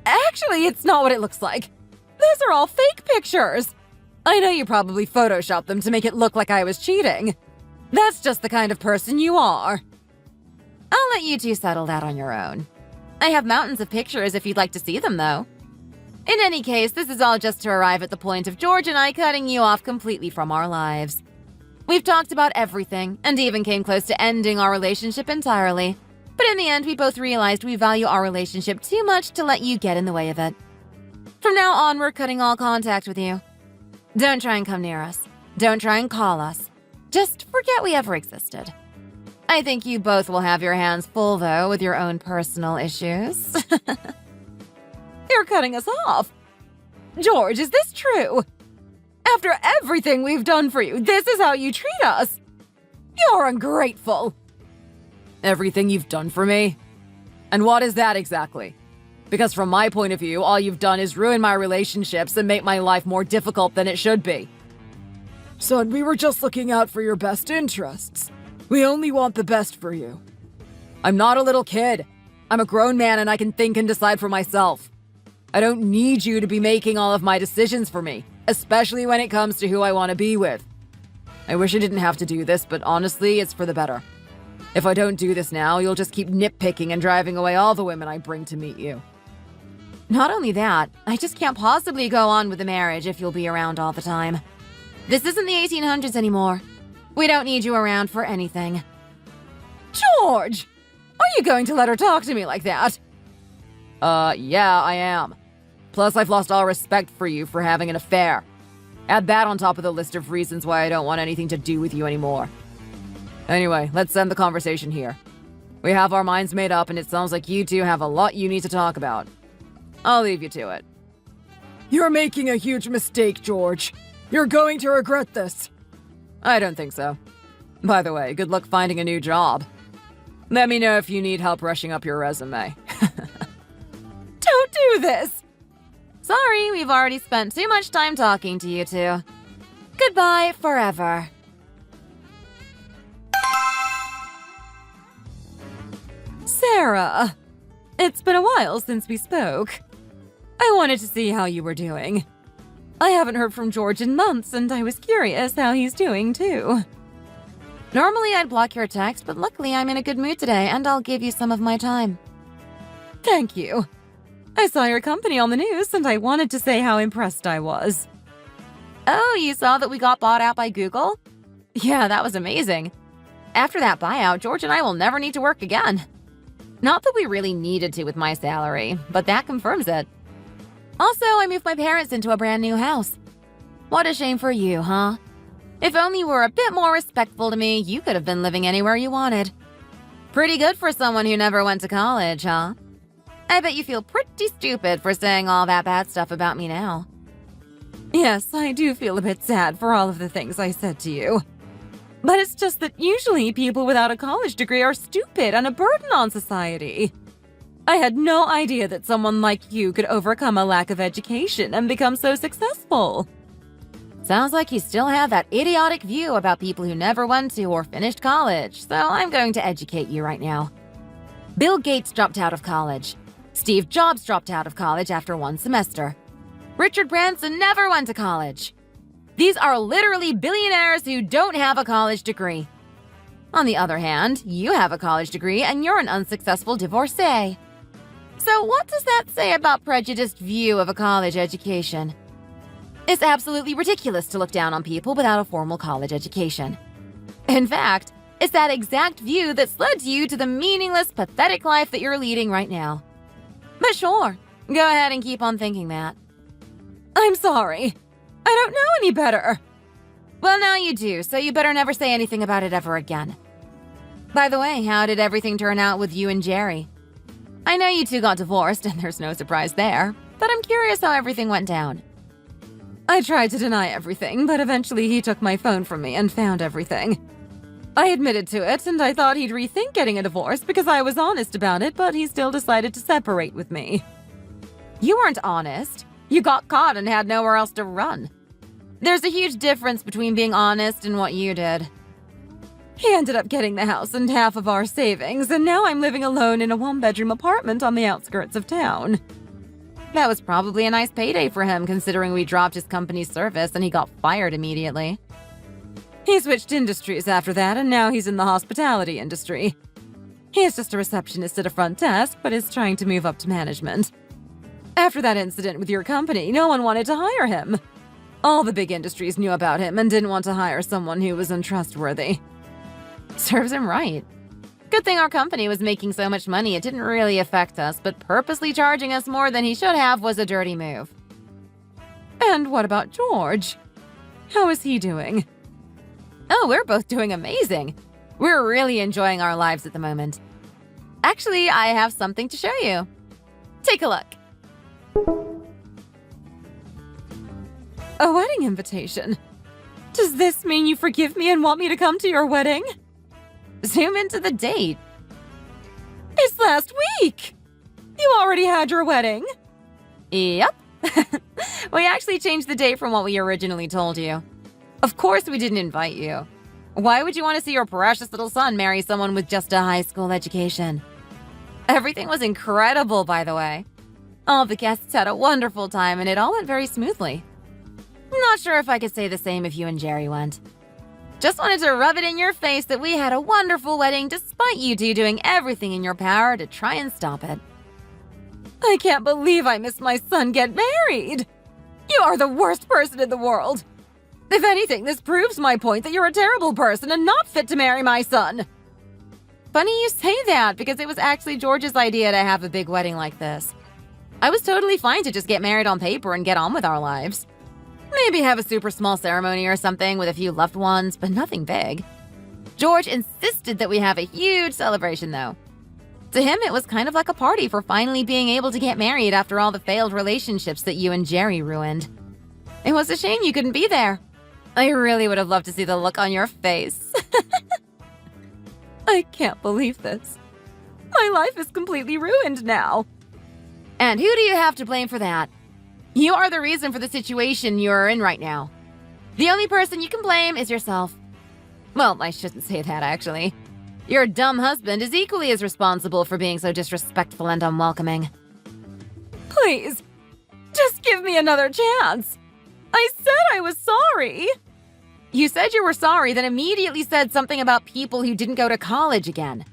Actually, it's not what it looks like. Those are all fake pictures. I know you probably photoshopped them to make it look like I was cheating. That's just the kind of person you are. I'll let you two settle that on your own. I have mountains of pictures if you'd like to see them, though. In any case, this is all just to arrive at the point of George and I cutting you off completely from our lives. We've talked about everything, and even came close to ending our relationship entirely. But in the end, we both realized we value our relationship too much to let you get in the way of it. From now on, we're cutting all contact with you. Don't try and come near us. Don't try and call us. Just forget we ever existed. I think you both will have your hands full, though, with your own personal issues. You're cutting us off. George, is this true? After everything we've done for you, this is how you treat us? You're ungrateful. Everything you've done for me? And what is that exactly? Because from my point of view, all you've done is ruin my relationships and make my life more difficult than it should be. Son, we were just looking out for your best interests. We only want the best for you. I'm not a little kid. I'm a grown man and I can think and decide for myself. I don't need you to be making all of my decisions for me, especially when it comes to who I want to be with. I wish I didn't have to do this, but honestly, it's for the better. If I don't do this now, you'll just keep nitpicking and driving away all the women I bring to meet you. Not only that, I just can't possibly go on with the marriage if you'll be around all the time. This isn't the 1800s anymore. We don't need you around for anything. George! Are you going to let her talk to me like that? Yeah, I am. Plus, I've lost all respect for you for having an affair. Add that on top of the list of reasons why I don't want anything to do with you anymore. Anyway, let's end the conversation here. We have our minds made up, and it sounds like you two have a lot you need to talk about. I'll leave you to it. You're making a huge mistake, George. You're going to regret this. I don't think so. By the way, good luck finding a new job. Let me know if you need help brushing up your resume. Don't do this! Sorry, we've already spent too much time talking to you two. Goodbye forever. Sarah! It's been a while since we spoke. I wanted to see how you were doing. I haven't heard from George in months, and I was curious how he's doing, too. Normally I'd block your text, but luckily I'm in a good mood today, and I'll give you some of my time. Thank you. I saw your company on the news, and I wanted to say how impressed I was. Oh, you saw that we got bought out by Google? Yeah, that was amazing. After that buyout, George and I will never need to work again. Not that we really needed to with my salary, but that confirms it. Also, I moved my parents into a brand new house. What a shame for you, huh? If only you were a bit more respectful to me, you could have been living anywhere you wanted. Pretty good for someone who never went to college, huh? I bet you feel pretty stupid for saying all that bad stuff about me now. Yes, I do feel a bit sad for all of the things I said to you. But it's just that usually people without a college degree are stupid and a burden on society. I had no idea that someone like you could overcome a lack of education and become so successful. Sounds like you still have that idiotic view about people who never went to or finished college, so I'm going to educate you right now. Bill Gates dropped out of college. Steve Jobs dropped out of college after one semester. Richard Branson never went to college. These are literally billionaires who don't have a college degree. On the other hand, you have a college degree and you're an unsuccessful divorcee. So what does that say about prejudiced view of a college education? It's absolutely ridiculous to look down on people without a formal college education. In fact, it's that exact view that's led you to the meaningless, pathetic life that you're leading right now. But sure, go ahead and keep on thinking that. I'm sorry. I don't know any better. Well, now you do, so you better never say anything about it ever again. By the way, how did everything turn out with you and Jerry? I know you two got divorced, and there's no surprise there, but I'm curious how everything went down. I tried to deny everything, but eventually he took my phone from me and found everything. I admitted to it, and I thought he'd rethink getting a divorce because I was honest about it, but he still decided to separate with me. You weren't honest. You got caught and had nowhere else to run. There's a huge difference between being honest and what you did. He ended up getting the house and half of our savings, and now I'm living alone in a one-bedroom apartment on the outskirts of town. That was probably a nice payday for him, considering we dropped his company's service and he got fired immediately. He switched industries after that, and now he's in the hospitality industry. He is just a receptionist at a front desk, but is trying to move up to management. After that incident with your company, no one wanted to hire him. All the big industries knew about him and didn't want to hire someone who was untrustworthy. Serves him right. Good thing our company was making so much money it didn't really affect us, but purposely charging us more than he should have was a dirty move. And what about George? How is he doing? Oh, we're both doing amazing. We're really enjoying our lives at the moment. Actually, I have something to show you. Take a look. A wedding invitation. Does this mean you forgive me and want me to come to your wedding? Zoom into the date. It's last week! You already had your wedding? Yep. We actually changed the date from what we originally told you. Of course we didn't invite you. Why would you want to see your precious little son marry someone with just a high school education? Everything was incredible, by the way. All the guests had a wonderful time and it all went very smoothly. Not sure if I could say the same if you and Jerry went. Just wanted to rub it in your face that we had a wonderful wedding despite you two doing everything in your power to try and stop it. I can't believe I missed my son get married. You are the worst person in the world. If anything, this proves my point that you're a terrible person and not fit to marry my son. Funny you say that, because it was actually George's idea to have a big wedding like this. I was totally fine to just get married on paper and get on with our lives. Maybe have a super small ceremony or something with a few loved ones, but nothing big. George insisted that we have a huge celebration, though. To him, it was kind of like a party for finally being able to get married after all the failed relationships that you and Jerry ruined. It was a shame you couldn't be there. I really would have loved to see the look on your face. I can't believe this. My life is completely ruined now. And who do you have to blame for that? You are the reason for the situation you're in right now. The only person you can blame is yourself. Well, I shouldn't say that, actually. Your dumb husband is equally as responsible for being so disrespectful and unwelcoming. Please, just give me another chance. I said I was sorry. You said you were sorry, then immediately said something about people who didn't go to college again.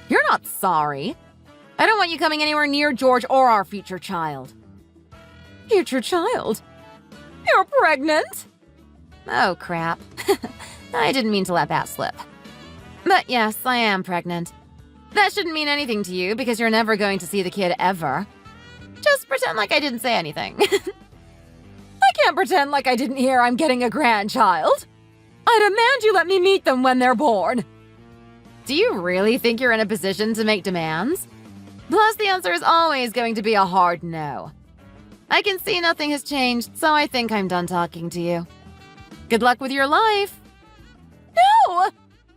You're not sorry. I don't want you coming anywhere near George or our future child. Future child? You're pregnant? Oh, crap. I didn't mean to let that slip. But yes, I am pregnant. That shouldn't mean anything to you because you're never going to see the kid ever. Just pretend like I didn't say anything. I can't pretend like I didn't hear I'm getting a grandchild. I demand you let me meet them when they're born. Do you really think you're in a position to make demands? Plus, the answer is always going to be a hard no. I can see nothing has changed, so I think I'm done talking to you. Good luck with your life. No!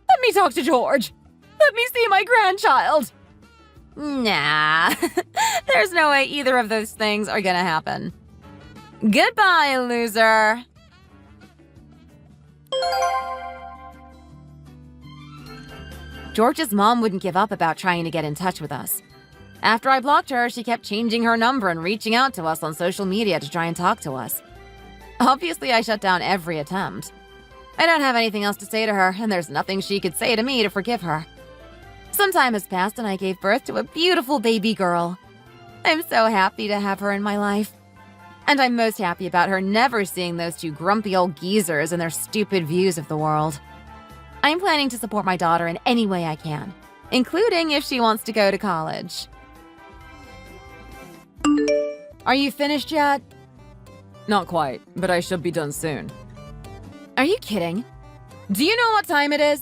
Let me talk to George. Let me see my grandchild. Nah. There's no way either of those things are gonna happen. Goodbye, loser. George's mom wouldn't give up about trying to get in touch with us. After I blocked her, she kept changing her number and reaching out to us on social media to try and talk to us. Obviously, I shut down every attempt. I don't have anything else to say to her, and there's nothing she could say to me to forgive her. Some time has passed and I gave birth to a beautiful baby girl. I'm so happy to have her in my life. And I'm most happy about her never seeing those two grumpy old geezers and their stupid views of the world. I'm planning to support my daughter in any way I can, including if she wants to go to college. Are you finished yet? Not quite, but I should be done soon. Are you kidding? Do you know what time it is?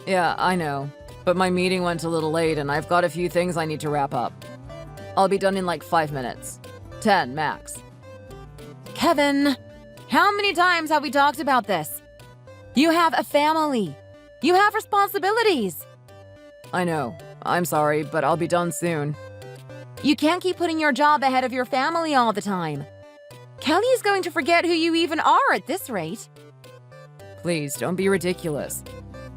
Yeah, I know. But my meeting went a little late and I've got a few things I need to wrap up. I'll be done in like 5 minutes. 10 max. Kevin, how many times have we talked about this? You have a family. You have responsibilities. I know. I'm sorry, but I'll be done soon. You can't keep putting your job ahead of your family all the time. Kelly is going to forget who you even are at this rate. Please, don't be ridiculous.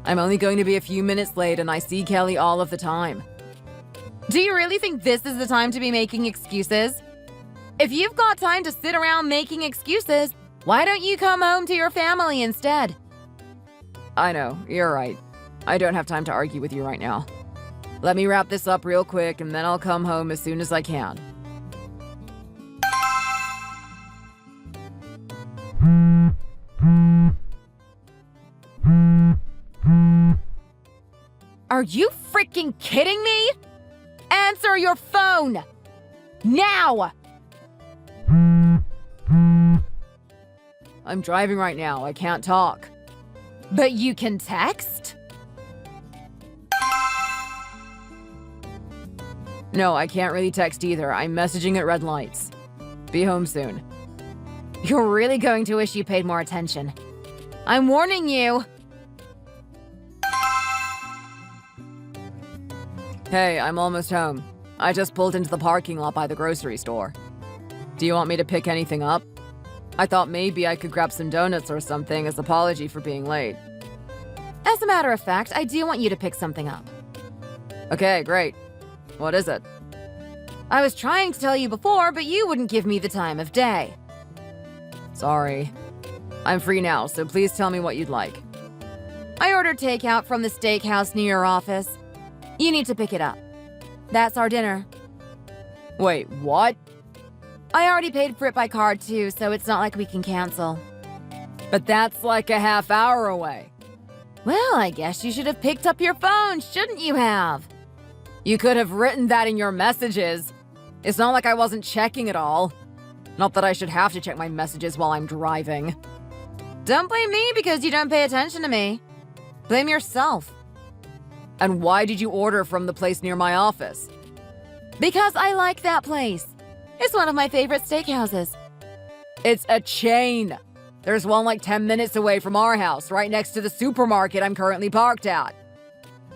I'm only going to be a few minutes late and I see Kelly all of the time. Do you really think this is the time to be making excuses? If you've got time to sit around making excuses, why don't you come home to your family instead? I know, you're right. I don't have time to argue with you right now. Let me wrap this up real quick and then I'll come home as soon as I can. Are you freaking kidding me? Answer your phone! Now! I'm driving right now. I can't talk. But you can text? No, I can't really text either. I'm messaging at red lights. Be home soon. You're really going to wish you paid more attention. I'm warning you. Hey, I'm almost home. I just pulled into the parking lot by the grocery store. Do you want me to pick anything up? I thought maybe I could grab some donuts or something as apology for being late. As a matter of fact, I do want you to pick something up. Okay, great. What is it? I was trying to tell you before, but you wouldn't give me the time of day. Sorry. I'm free now, so please tell me what you'd like. I ordered takeout from the steakhouse near your office. You need to pick it up. That's our dinner. Wait, what? I already paid for it by card too, so it's not like we can cancel. But that's like a half hour away. Well, I guess you should have picked up your phone, shouldn't you have? You could have written that in your messages. It's not like I wasn't checking it all. Not that I should have to check my messages while I'm driving. Don't blame me because you don't pay attention to me. Blame yourself. And why did you order from the place near my office? Because I like that place. It's one of my favorite steakhouses. It's a chain. There's one like 10 minutes away from our house, right next to the supermarket I'm currently parked at.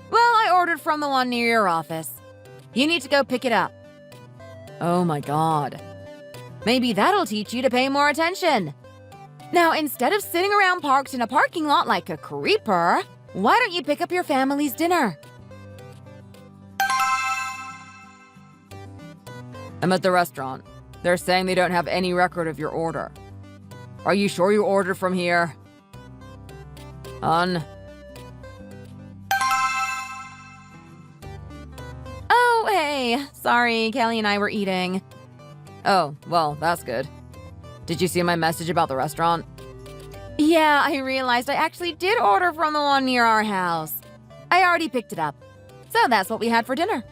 Well, I ordered from the one near your office. You need to go pick it up. Oh my god. Maybe that'll teach you to pay more attention. Now, instead of sitting around parked in a parking lot like a creeper, why don't you pick up your family's dinner? I'm at the restaurant. They're saying they don't have any record of your order. Are you sure you ordered from here? Oh, hey. Sorry, Kelly and I were eating. Oh, well, that's good. Did you see my message about the restaurant? Yeah, I realized I actually did order from the one near our house. I already picked it up. So that's what we had for dinner.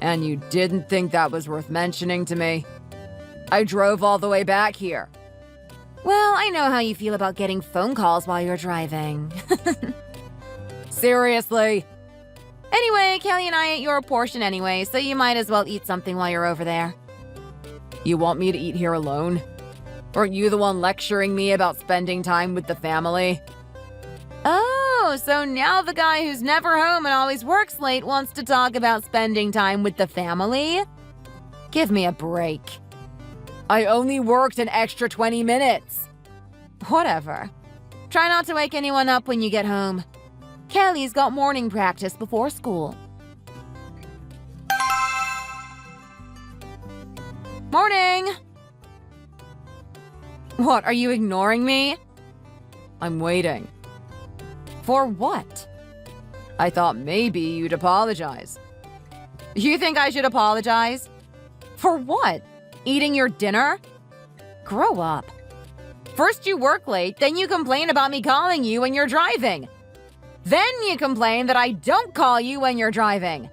And you didn't think that was worth mentioning to me? I drove all the way back here. Well, I know how you feel about getting phone calls while you're driving. Seriously? Anyway, Kelly and I ate your portion anyway, so you might as well eat something while you're over there. You want me to eat here alone? Weren't you the one lecturing me about spending time with the family? Oh, so now the guy who's never home and always works late wants to talk about spending time with the family? Give me a break. I only worked an extra 20 minutes. Whatever. Try not to wake anyone up when you get home. Kelly's got morning practice before school. Morning! What, are you ignoring me? I'm waiting. For what? I thought maybe you'd apologize. You think I should apologize? For what? Eating your dinner? Grow up. First you work late, then you complain about me calling you when you're driving. Then you complain that I don't call you when you're driving.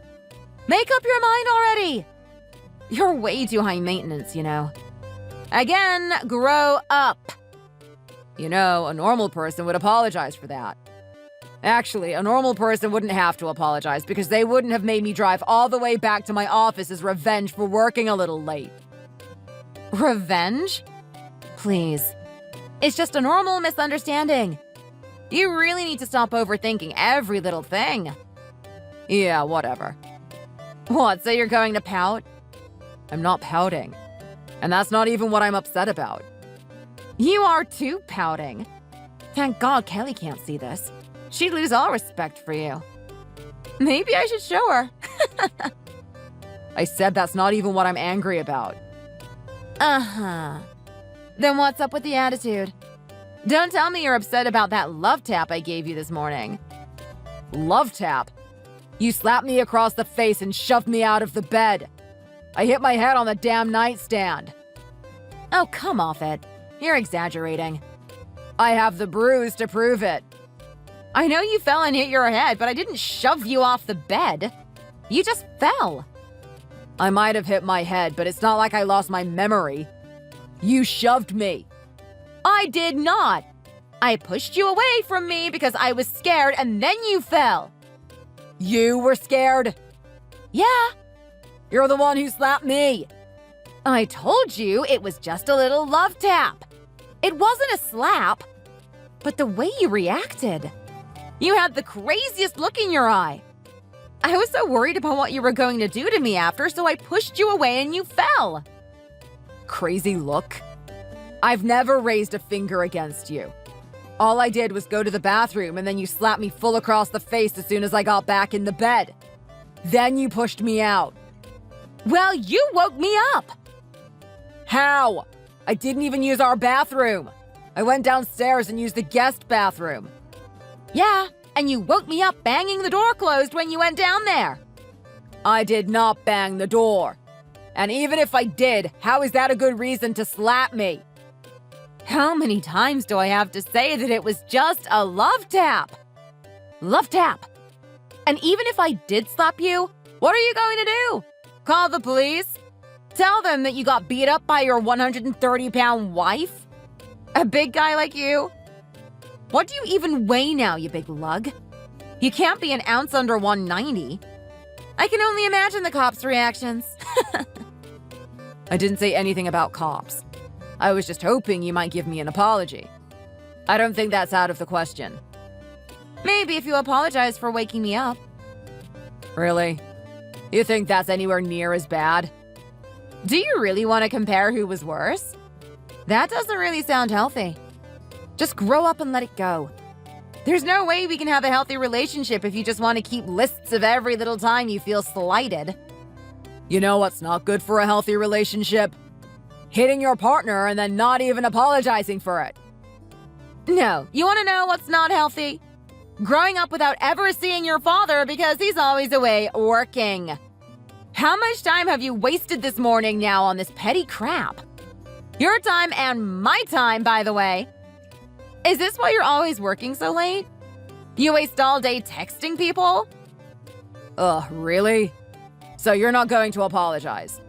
Make up your mind already. You're way too high maintenance, you know. Again, grow up. You know, a normal person would apologize for that. Actually, a normal person wouldn't have to apologize because they wouldn't have made me drive all the way back to my office as revenge for working a little late. Revenge? Please. It's just a normal misunderstanding. You really need to stop overthinking every little thing. Yeah, whatever. What, so you're going to pout? I'm not pouting. And that's not even what I'm upset about. You are too pouting. Thank God Kelly can't see this. She'd lose all respect for you. Maybe I should show her. I said that's not even what I'm angry about. Uh-huh. Then what's up with the attitude? Don't tell me you're upset about that love tap I gave you this morning. Love tap? You slapped me across the face and shoved me out of the bed. I hit my head on the damn nightstand. Oh, come off it. You're exaggerating. I have the bruise to prove it. I know you fell and hit your head, but I didn't shove you off the bed. You just fell. I might have hit my head, but it's not like I lost my memory. You shoved me. I did not. I pushed you away from me because I was scared and then you fell. You were scared? Yeah. You're the one who slapped me. I told you it was just a little love tap. It wasn't a slap. But the way you reacted. You had the craziest look in your eye. I was so worried about what you were going to do to me after, so I pushed you away and you fell. Crazy look? I've never raised a finger against you. All I did was go to the bathroom and then you slapped me full across the face as soon as I got back in the bed. Then you pushed me out. Well, you woke me up. How? I didn't even use our bathroom. I went downstairs and used the guest bathroom. Yeah, and you woke me up banging the door closed when you went down there. I did not bang the door. And even if I did, how is that a good reason to slap me? How many times do I have to say that it was just a love tap? Love tap. And even if I did slap you, what are you going to do? Call the police? Tell them that you got beat up by your 130-pound wife? A big guy like you? What do you even weigh now, you big lug? You can't be an ounce under 190. I can only imagine the cops' reactions. I didn't say anything about cops. I was just hoping you might give me an apology. I don't think that's out of the question. Maybe if you apologize for waking me up. Really? You think that's anywhere near as bad? Do you really want to compare who was worse? That doesn't really sound healthy. Just grow up and let it go. There's no way we can have a healthy relationship if you just want to keep lists of every little time you feel slighted. You know what's not good for a healthy relationship? Hitting your partner and then not even apologizing for it. No, you want to know what's not healthy? Growing up without ever seeing your father because he's always away working. How much time have you wasted this morning now on this petty crap? Your time and my time, by the way. Is this why you're always working so late? You waste all day texting people? Ugh, really? So you're not going to apologize?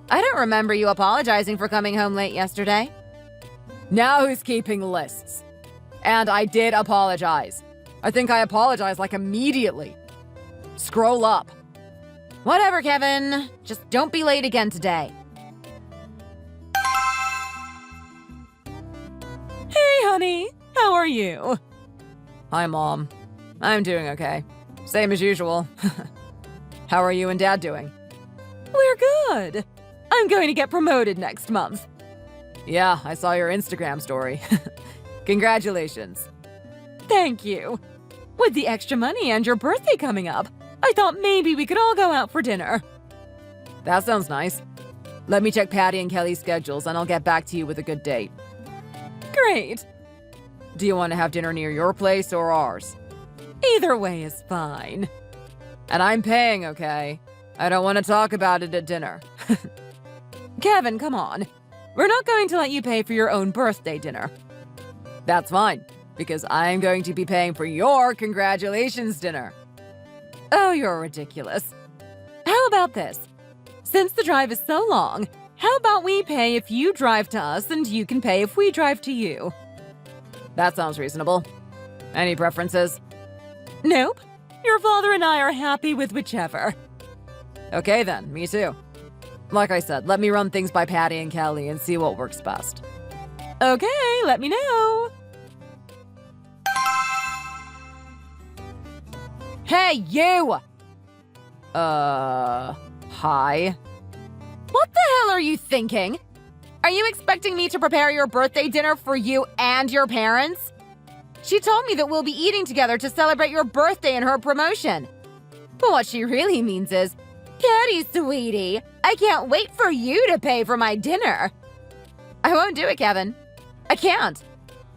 I don't remember you apologizing for coming home late yesterday. Now who's keeping lists? And I did apologize. I think I apologized like immediately. Scroll up. Whatever, Kevin. Just don't be late again today. Hey, honey. How are you? Hi, Mom. I'm doing okay. Same as usual. How are you and Dad doing? We're good. I'm going to get promoted next month. Yeah, I saw your Instagram story. Congratulations. Thank you. With the extra money and your birthday coming up, I thought maybe we could all go out for dinner. That sounds nice. Let me check Patty and Kelly's schedules and I'll get back to you with a good date. Great. Do you want to have dinner near your place or ours? Either way is fine. And I'm paying, okay? I don't want to talk about it at dinner. Kevin, come on. We're not going to let you pay for your own birthday dinner. That's fine, because I'm going to be paying for your congratulations dinner. Oh, you're ridiculous. How about this? Since the drive is so long, how about we pay if you drive to us and you can pay if we drive to you? That sounds reasonable. Any preferences? Nope. Your father and I are happy with whichever. Okay then, me too. Like I said, let me run things by Patty and Kelly and see what works best. Okay, let me know. Hey, you! Hi? What the hell are you thinking? Are you expecting me to prepare your birthday dinner for you and your parents? She told me that we'll be eating together to celebrate your birthday and her promotion. But what she really means is, Patty, sweetie, I can't wait for you to pay for my dinner. I won't do it, Kevin. I can't.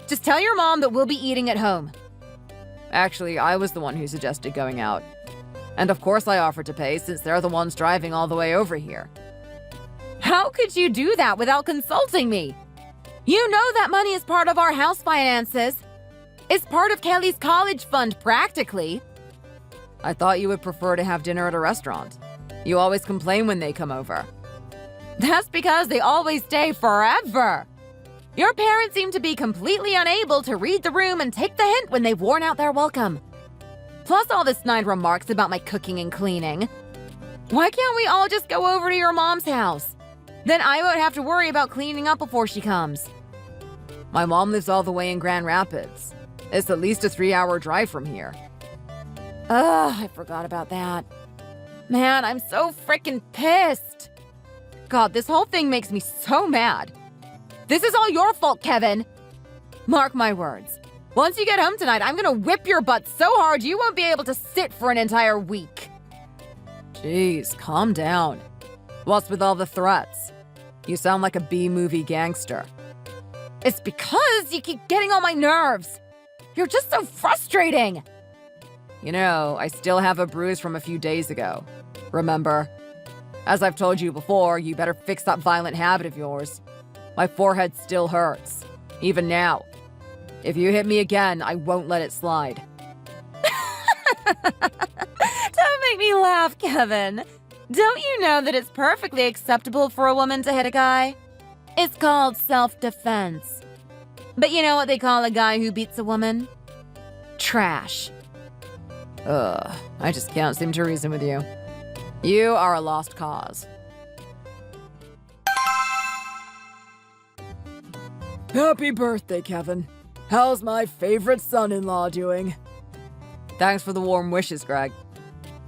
Just tell your mom that we'll be eating at home. Actually, I was the one who suggested going out. And of course I offered to pay since they're the ones driving all the way over here. How could you do that without consulting me? You know that money is part of our house finances. It's part of Kelly's college fund, practically. I thought you would prefer to have dinner at a restaurant. You always complain when they come over. That's because they always stay forever. Your parents seem to be completely unable to read the room and take the hint when they've worn out their welcome. Plus all the snide remarks about my cooking and cleaning. Why can't we all just go over to your mom's house? Then I won't have to worry about cleaning up before she comes. My mom lives all the way in Grand Rapids. It's at least a 3-hour drive from here. Ugh, I forgot about that. Man, I'm so freaking pissed. God, this whole thing makes me so mad. This is all your fault, Kevin. Mark my words. Once you get home tonight, I'm gonna whip your butt so hard you won't be able to sit for an entire week. Jeez, calm down. What's with all the threats? You sound like a B-movie gangster. It's because you keep getting on my nerves. You're just so frustrating! You know, I still have a bruise from a few days ago. Remember? As I've told you before, you better fix that violent habit of yours. My forehead still hurts, even now. If you hit me again, I won't let it slide. Don't make me laugh, Kevin. Don't you know that it's perfectly acceptable for a woman to hit a guy? It's called self-defense. But you know what they call a guy who beats a woman? Trash. I just can't seem to reason with you. You are a lost cause. Happy birthday, Kevin. How's my favorite son-in-law doing? Thanks for the warm wishes, Greg.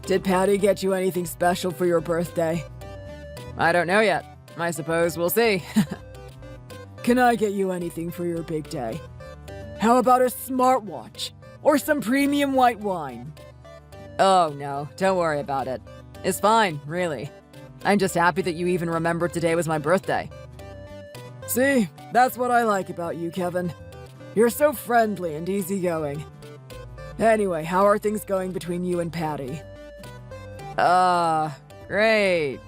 Did Patty get you anything special for your birthday? I don't know yet. I suppose we'll see. Can I get you anything for your big day? How about a smartwatch? Or some premium white wine? Oh, no. Don't worry about it. It's fine, really. I'm just happy that you even remembered today was my birthday. See, that's what I like about you, Kevin. You're so friendly and easygoing. Anyway, how are things going between you and Patty? Great.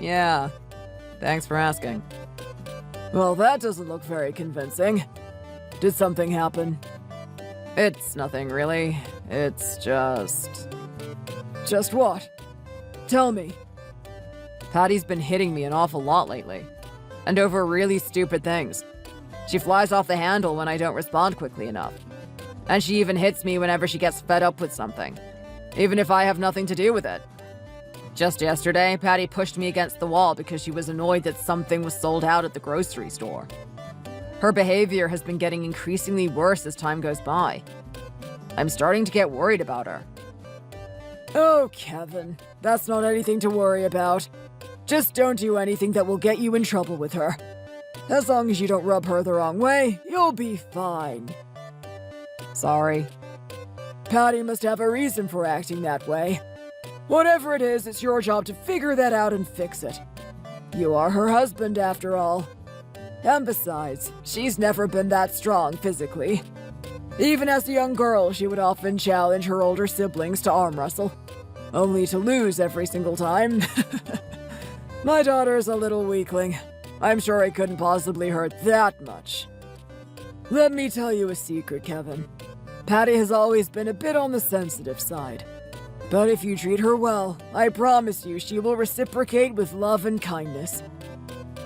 Yeah. Thanks for asking. Well, that doesn't look very convincing. Did something happen? It's nothing, really. It's just... Just what? Tell me. Patty's been hitting me an awful lot lately. And over really stupid things. She flies off the handle when I don't respond quickly enough. And she even hits me whenever she gets fed up with something. Even if I have nothing to do with it. Just yesterday, Patty pushed me against the wall because she was annoyed that something was sold out at the grocery store. Her behavior has been getting increasingly worse as time goes by. I'm starting to get worried about her. Oh, Kevin, that's not anything to worry about. Just don't do anything that will get you in trouble with her. As long as you don't rub her the wrong way, you'll be fine. Sorry. Patty must have a reason for acting that way. Whatever it is, it's your job to figure that out and fix it. You are her husband, after all. And besides, she's never been that strong physically. Even as a young girl, she would often challenge her older siblings to arm wrestle, only to lose every single time. My daughter's a little weakling. I'm sure it couldn't possibly hurt that much. Let me tell you a secret, Kevin. Patty has always been a bit on the sensitive side. But if you treat her well, I promise you she will reciprocate with love and kindness.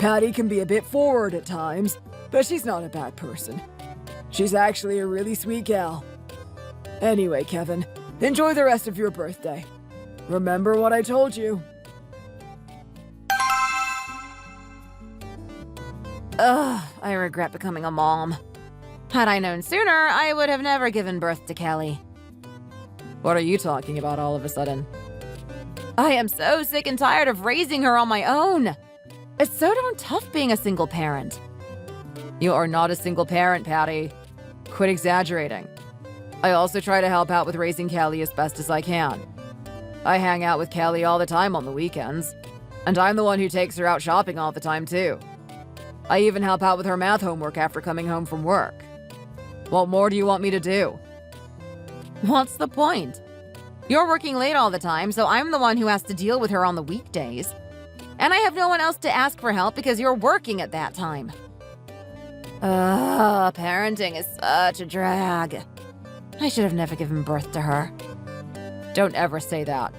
Patty can be a bit forward at times, but she's not a bad person. She's actually a really sweet gal. Anyway, Kevin, enjoy the rest of your birthday. Remember what I told you. I regret becoming a mom. Had I known sooner, I would have never given birth to Kelly. What are you talking about all of a sudden? I am so sick and tired of raising her on my own. It's so darn tough being a single parent. You are not a single parent, Patty. Quit exaggerating. I also try to help out with raising Callie as best as I can. I hang out with Callie all the time on the weekends, and I'm the one who takes her out shopping all the time too. I even help out with her math homework after coming home from work. What more do you want me to do? What's the point? You're working late all the time, so I'm the one who has to deal with her on the weekdays. And I have no one else to ask for help because you're working at that time. Parenting is such a drag. I should have never given birth to her. Don't ever say that.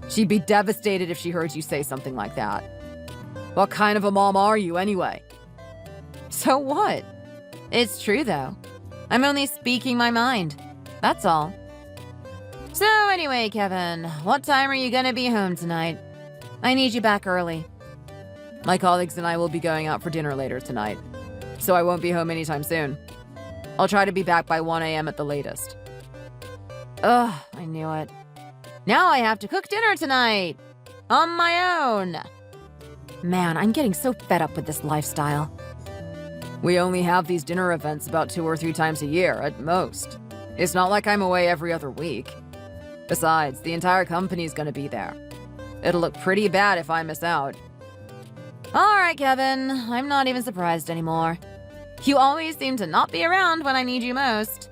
She'd be devastated if she heard you say something like that. What kind of a mom are you, anyway? So what? It's true, though. I'm only speaking my mind. That's all. So anyway, Kevin, what time are you gonna be home tonight? I need you back early. My colleagues and I will be going out for dinner later tonight, so I won't be home anytime soon. I'll try to be back by 1 a.m. at the latest. Ugh, I knew it. Now I have to cook dinner tonight. On my own. Man, I'm getting so fed up with this lifestyle. We only have these dinner events about 2 or 3 times a year, at most. It's not like I'm away every other week. Besides, the entire company's gonna be there. It'll look pretty bad if I miss out. All right, Kevin. I'm not even surprised anymore. You always seem to not be around when I need you most.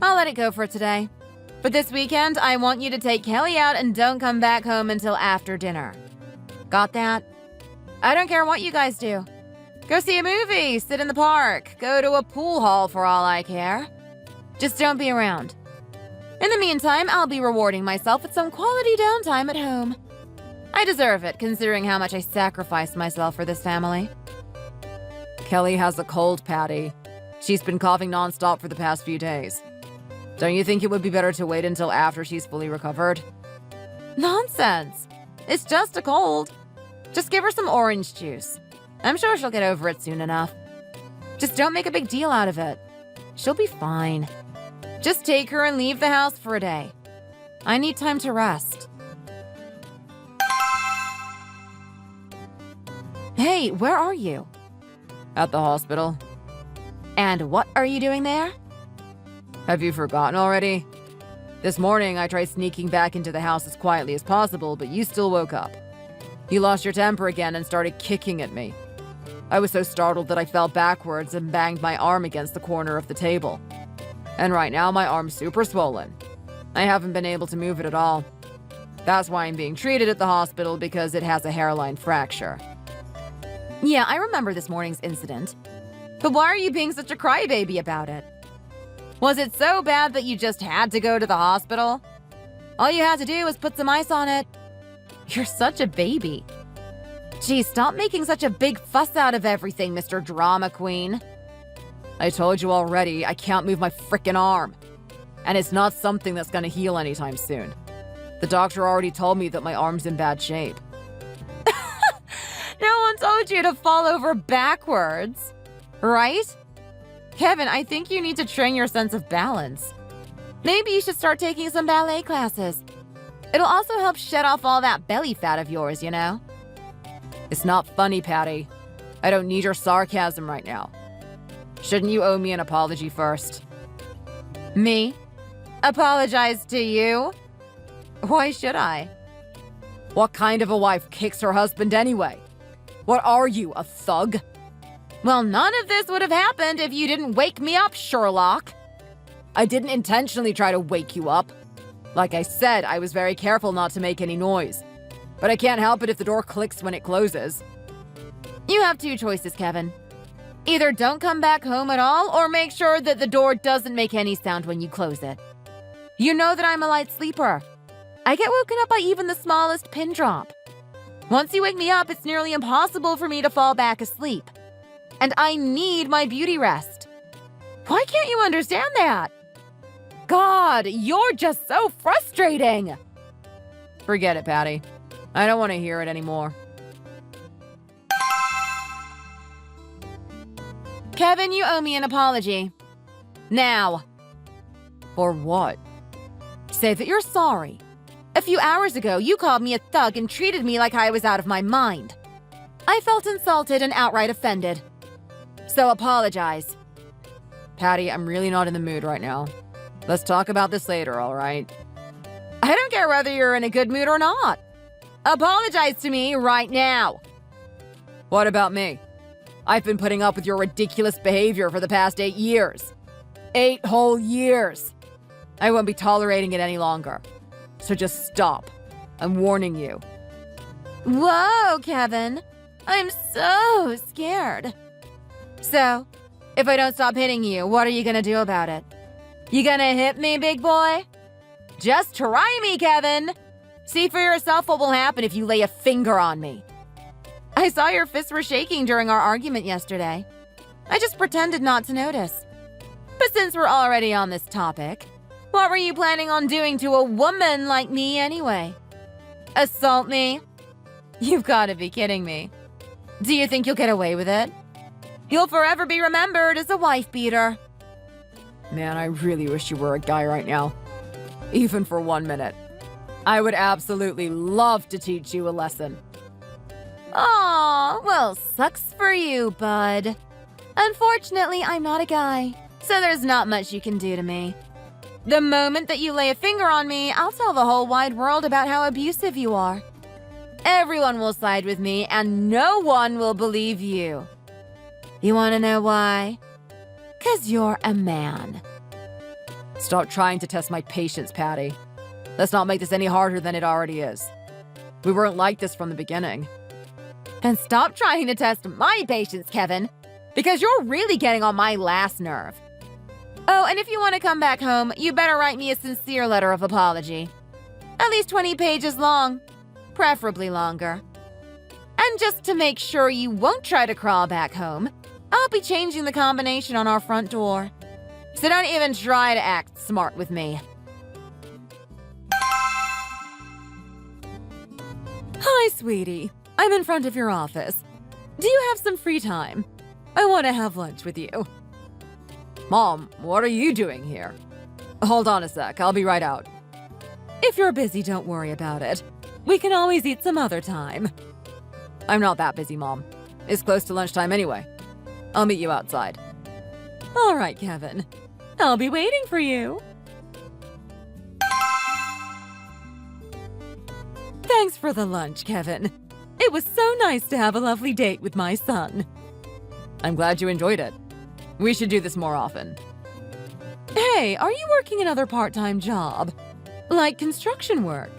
I'll let it go for today. But this weekend, I want you to take Kelly out and don't come back home until after dinner. Got that? I don't care what you guys do. Go see a movie, sit in the park, go to a pool hall for all I care. Just don't be around. In the meantime, I'll be rewarding myself with some quality downtime at home. I deserve it, considering how much I sacrificed myself for this family. Kelly has a cold, Patty. She's been coughing nonstop for the past few days. Don't you think it would be better to wait until after she's fully recovered? Nonsense. It's just a cold. Just give her some orange juice. I'm sure she'll get over it soon enough. Just don't make a big deal out of it. She'll be fine. Just take her and leave the house for a day. I need time to rest. Hey, where are you? At the hospital. And what are you doing there? Have you forgotten already? This morning, I tried sneaking back into the house as quietly as possible, but you still woke up. You lost your temper again and started kicking at me. I was so startled that I fell backwards and banged my arm against the corner of the table. And right now, my arm's super swollen. I haven't been able to move it at all. That's why I'm being treated at the hospital, because it has a hairline fracture. Yeah, I remember this morning's incident. But why are you being such a crybaby about it? Was it so bad that you just had to go to the hospital? All you had to do was put some ice on it. You're such a baby. Gee, stop making such a big fuss out of everything, Mr. Drama Queen. I told you already, I can't move my frickin' arm. And it's not something that's gonna heal anytime soon. The doctor already told me that my arm's in bad shape. No one told you to fall over backwards, right? Kevin, I think you need to train your sense of balance. Maybe you should start taking some ballet classes. It'll also help shed off all that belly fat of yours, you know? It's not funny, Patty. I don't need your sarcasm right now. Shouldn't you owe me an apology first? Me? Apologize to you? Why should I? What kind of a wife kicks her husband anyway? What are you, a thug? Well, none of this would have happened if you didn't wake me up, Sherlock. I didn't intentionally try to wake you up. Like I said, I was very careful not to make any noise. But I can't help it if the door clicks when it closes. You have two choices, Kevin. Either don't come back home at all, or make sure that the door doesn't make any sound when you close it. You know that I'm a light sleeper. I get woken up by even the smallest pin drop. Once you wake me up, it's nearly impossible for me to fall back asleep. And I need my beauty rest. Why can't you understand that? God, you're just so frustrating. Forget it, Patty. I don't want to hear it anymore. Kevin, you owe me an apology. Now. For what? Say that you're sorry. A few hours ago, you called me a thug and treated me like I was out of my mind. I felt insulted and outright offended. So apologize. Patty, I'm really not in the mood right now. Let's talk about this later, all right? I don't care whether you're in a good mood or not. Apologize to me right now. What about me? I've been putting up with your ridiculous behavior for the past 8 years. 8 whole years. I won't be tolerating it any longer. So just stop. I'm warning you. Whoa, Kevin. I'm so scared. So, if I don't stop hitting you, what are you gonna do about it? You gonna hit me, big boy? Just try me, Kevin. See for yourself what will happen if you lay a finger on me. I saw your fists were shaking during our argument yesterday. I just pretended not to notice. But since we're already on this topic, what were you planning on doing to a woman like me anyway? Assault me? You've got to be kidding me. Do you think you'll get away with it? You'll forever be remembered as a wife beater. Man, I really wish you were a guy right now. Even for 1 minute. I would absolutely love to teach you a lesson. Aw, well, sucks for you, bud. Unfortunately, I'm not a guy, so there's not much you can do to me. The moment that you lay a finger on me, I'll tell the whole wide world about how abusive you are. Everyone will side with me, and no one will believe you. You want to know why? 'Cause you're a man. Stop trying to test my patience, Patty. Let's not make this any harder than it already is. We weren't like this from the beginning. And stop trying to test my patience, Kevin, because you're really getting on my last nerve. Oh, and if you want to come back home, you better write me a sincere letter of apology. At least 20 pages long, preferably longer. And just to make sure you won't try to crawl back home, I'll be changing the combination on our front door. So don't even try to act smart with me. Hi, sweetie. I'm in front of your office. Do you have some free time? I want to have lunch with you. Mom, what are you doing here? Hold on a sec, I'll be right out. If you're busy, don't worry about it. We can always eat some other time. I'm not that busy, Mom. It's close to lunchtime anyway. I'll meet you outside. All right, Kevin. I'll be waiting for you. Thanks for the lunch, Kevin. It was so nice to have a lovely date with my son. I'm glad you enjoyed it. We should do this more often. Hey, are you working another part-time job? Like construction work?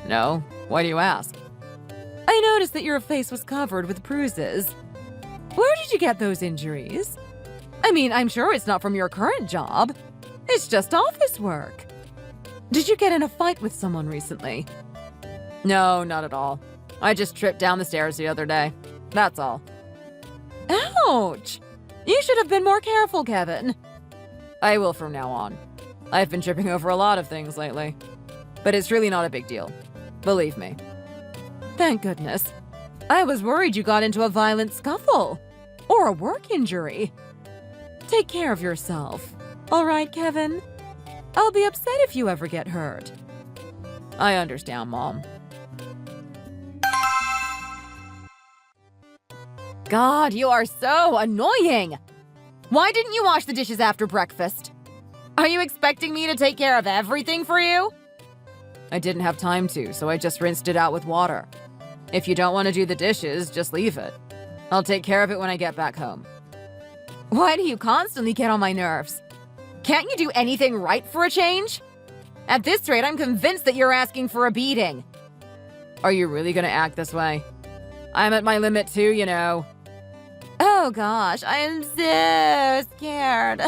No? Why do you ask? I noticed that your face was covered with bruises. Where did you get those injuries? I mean, I'm sure it's not from your current job. It's just office work. Did you get in a fight with someone recently? No, not at all. I just tripped down the stairs the other day. That's all. Ouch! You should have been more careful, Kevin. I will from now on. I've been tripping over a lot of things lately. But it's really not a big deal. Believe me. Thank goodness. I was worried you got into a violent scuffle. Or a work injury. Take care of yourself. All right, Kevin? I'll be upset if you ever get hurt. I understand, Mom. God, you are so annoying! Why didn't you wash the dishes after breakfast? Are you expecting me to take care of everything for you? I didn't have time to, so I just rinsed it out with water. If you don't want to do the dishes, just leave it. I'll take care of it when I get back home. Why do you constantly get on my nerves? Can't you do anything right for a change? At this rate, I'm convinced that you're asking for a beating. Are you really gonna act this way? I'm at my limit too, you know. Oh gosh, I am so scared.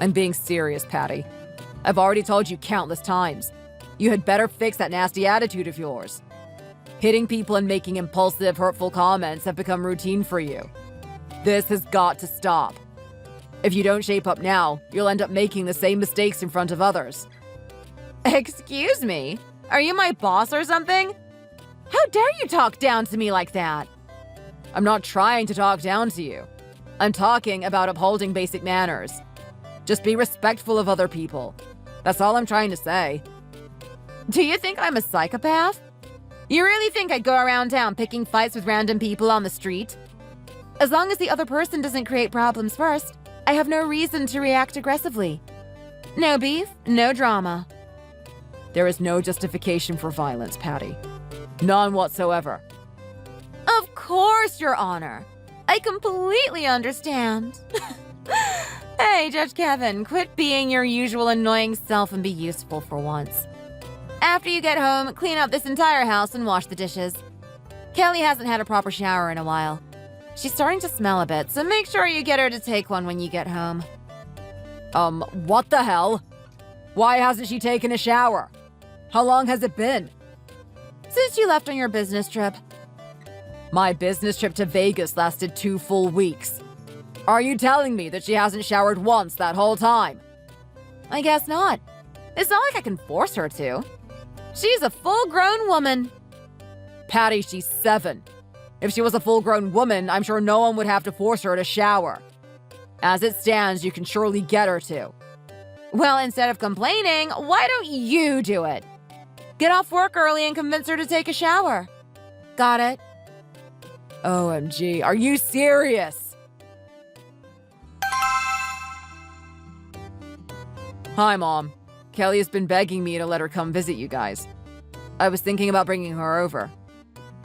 I'm being serious, Patty. I've already told you countless times. You had better fix that nasty attitude of yours. Hitting people and making impulsive, hurtful comments have become routine for you. This has got to stop. If you don't shape up now, you'll end up making the same mistakes in front of others. Excuse me? Are you my boss or something? How dare you talk down to me like that? I'm not trying to talk down to you. I'm talking about upholding basic manners. Just be respectful of other people. That's all I'm trying to say. Do you think I'm a psychopath? You really think I go around town picking fights with random people on the street? As long as the other person doesn't create problems first, I have no reason to react aggressively. No beef, no drama. There is no justification for violence, Patty. None whatsoever. Of course, Your Honor. I completely understand. Hey, Judge Kevin, quit being your usual annoying self and be useful for once. After you get home, clean up this entire house and wash the dishes. Kelly hasn't had a proper shower in a while. She's starting to smell a bit, so make sure you get her to take one when you get home. What the hell? Why hasn't she taken a shower? How long has it been? Since you left on your business trip. My business trip to Vegas lasted 2 full weeks. Are you telling me that she hasn't showered once that whole time? I guess not. It's not like I can force her to. She's a full-grown woman. Patty, she's 7. If she was a full-grown woman, I'm sure no one would have to force her to shower. As it stands, you can surely get her to. Well, instead of complaining, why don't you do it? Get off work early and convince her to take a shower. Got it? OMG, are you serious? Hi, Mom. Kelly has been begging me to let her come visit you guys. I was thinking about bringing her over.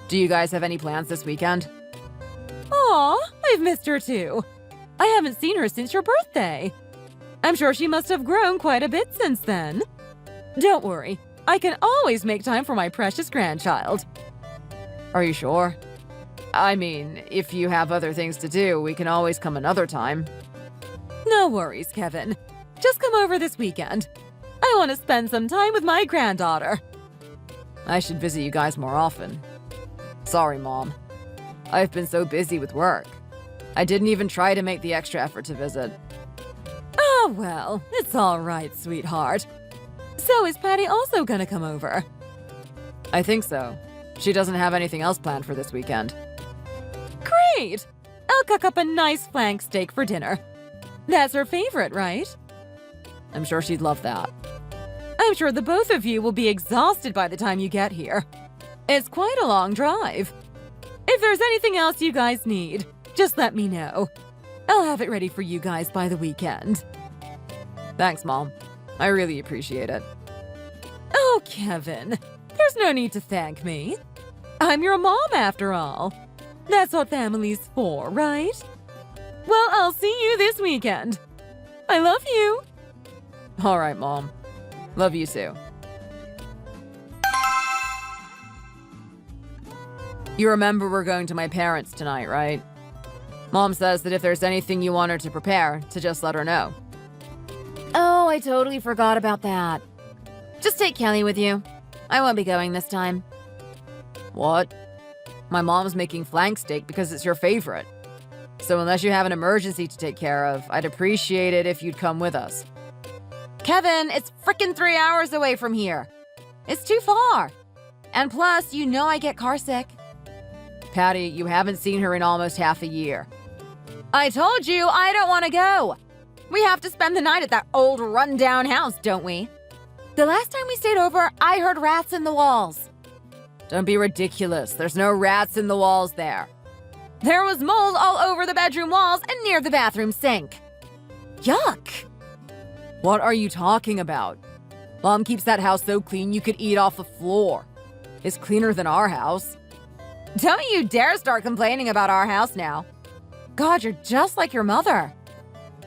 Do you guys have any plans this weekend? Aw, I've missed her too. I haven't seen her since your birthday. I'm sure she must have grown quite a bit since then. Don't worry, I can always make time for my precious grandchild. Are you sure? I mean, if you have other things to do, we can always come another time. No worries, Kevin. Just come over this weekend. I want to spend some time with my granddaughter. I should visit you guys more often. Sorry, Mom. I've been so busy with work. I didn't even try to make the extra effort to visit. Oh, well, it's all right, sweetheart. So is Patty also gonna come over? I think so. She doesn't have anything else planned for this weekend. Great! I'll cook up a nice flank steak for dinner. That's her favorite, right? I'm sure she'd love that. I'm sure the both of you will be exhausted by the time you get here. It's quite a long drive. If there's anything else you guys need, just let me know. I'll have it ready for you guys by the weekend. Thanks, Mom. I really appreciate it. Oh, Kevin, there's no need to thank me. I'm your mom after all. That's what family's for, right? Well, I'll see you this weekend. I love you. All right, Mom. Love you too. You remember we're going to my parents tonight, right? Mom says that if there's anything you want her to prepare, to just let her know. Oh, I totally forgot about that. Just take Kelly with you. I won't be going this time. What? My mom's making flank steak because it's your favorite. So unless you have an emergency to take care of, I'd appreciate it if you'd come with us. Kevin, it's frickin' 3 hours away from here. It's too far. And plus, you know I get carsick. Patty, you haven't seen her in almost half a year. I told you I don't want to go. We have to spend the night at that old rundown house, don't we? The last time we stayed over, I heard rats in the walls. Don't be ridiculous. There's no rats in the walls there. There was mold all over the bedroom walls and near the bathroom sink. Yuck. What are you talking about? Mom keeps that house so clean you could eat off the floor. It's cleaner than our house. Don't you dare start complaining about our house now. God, you're just like your mother.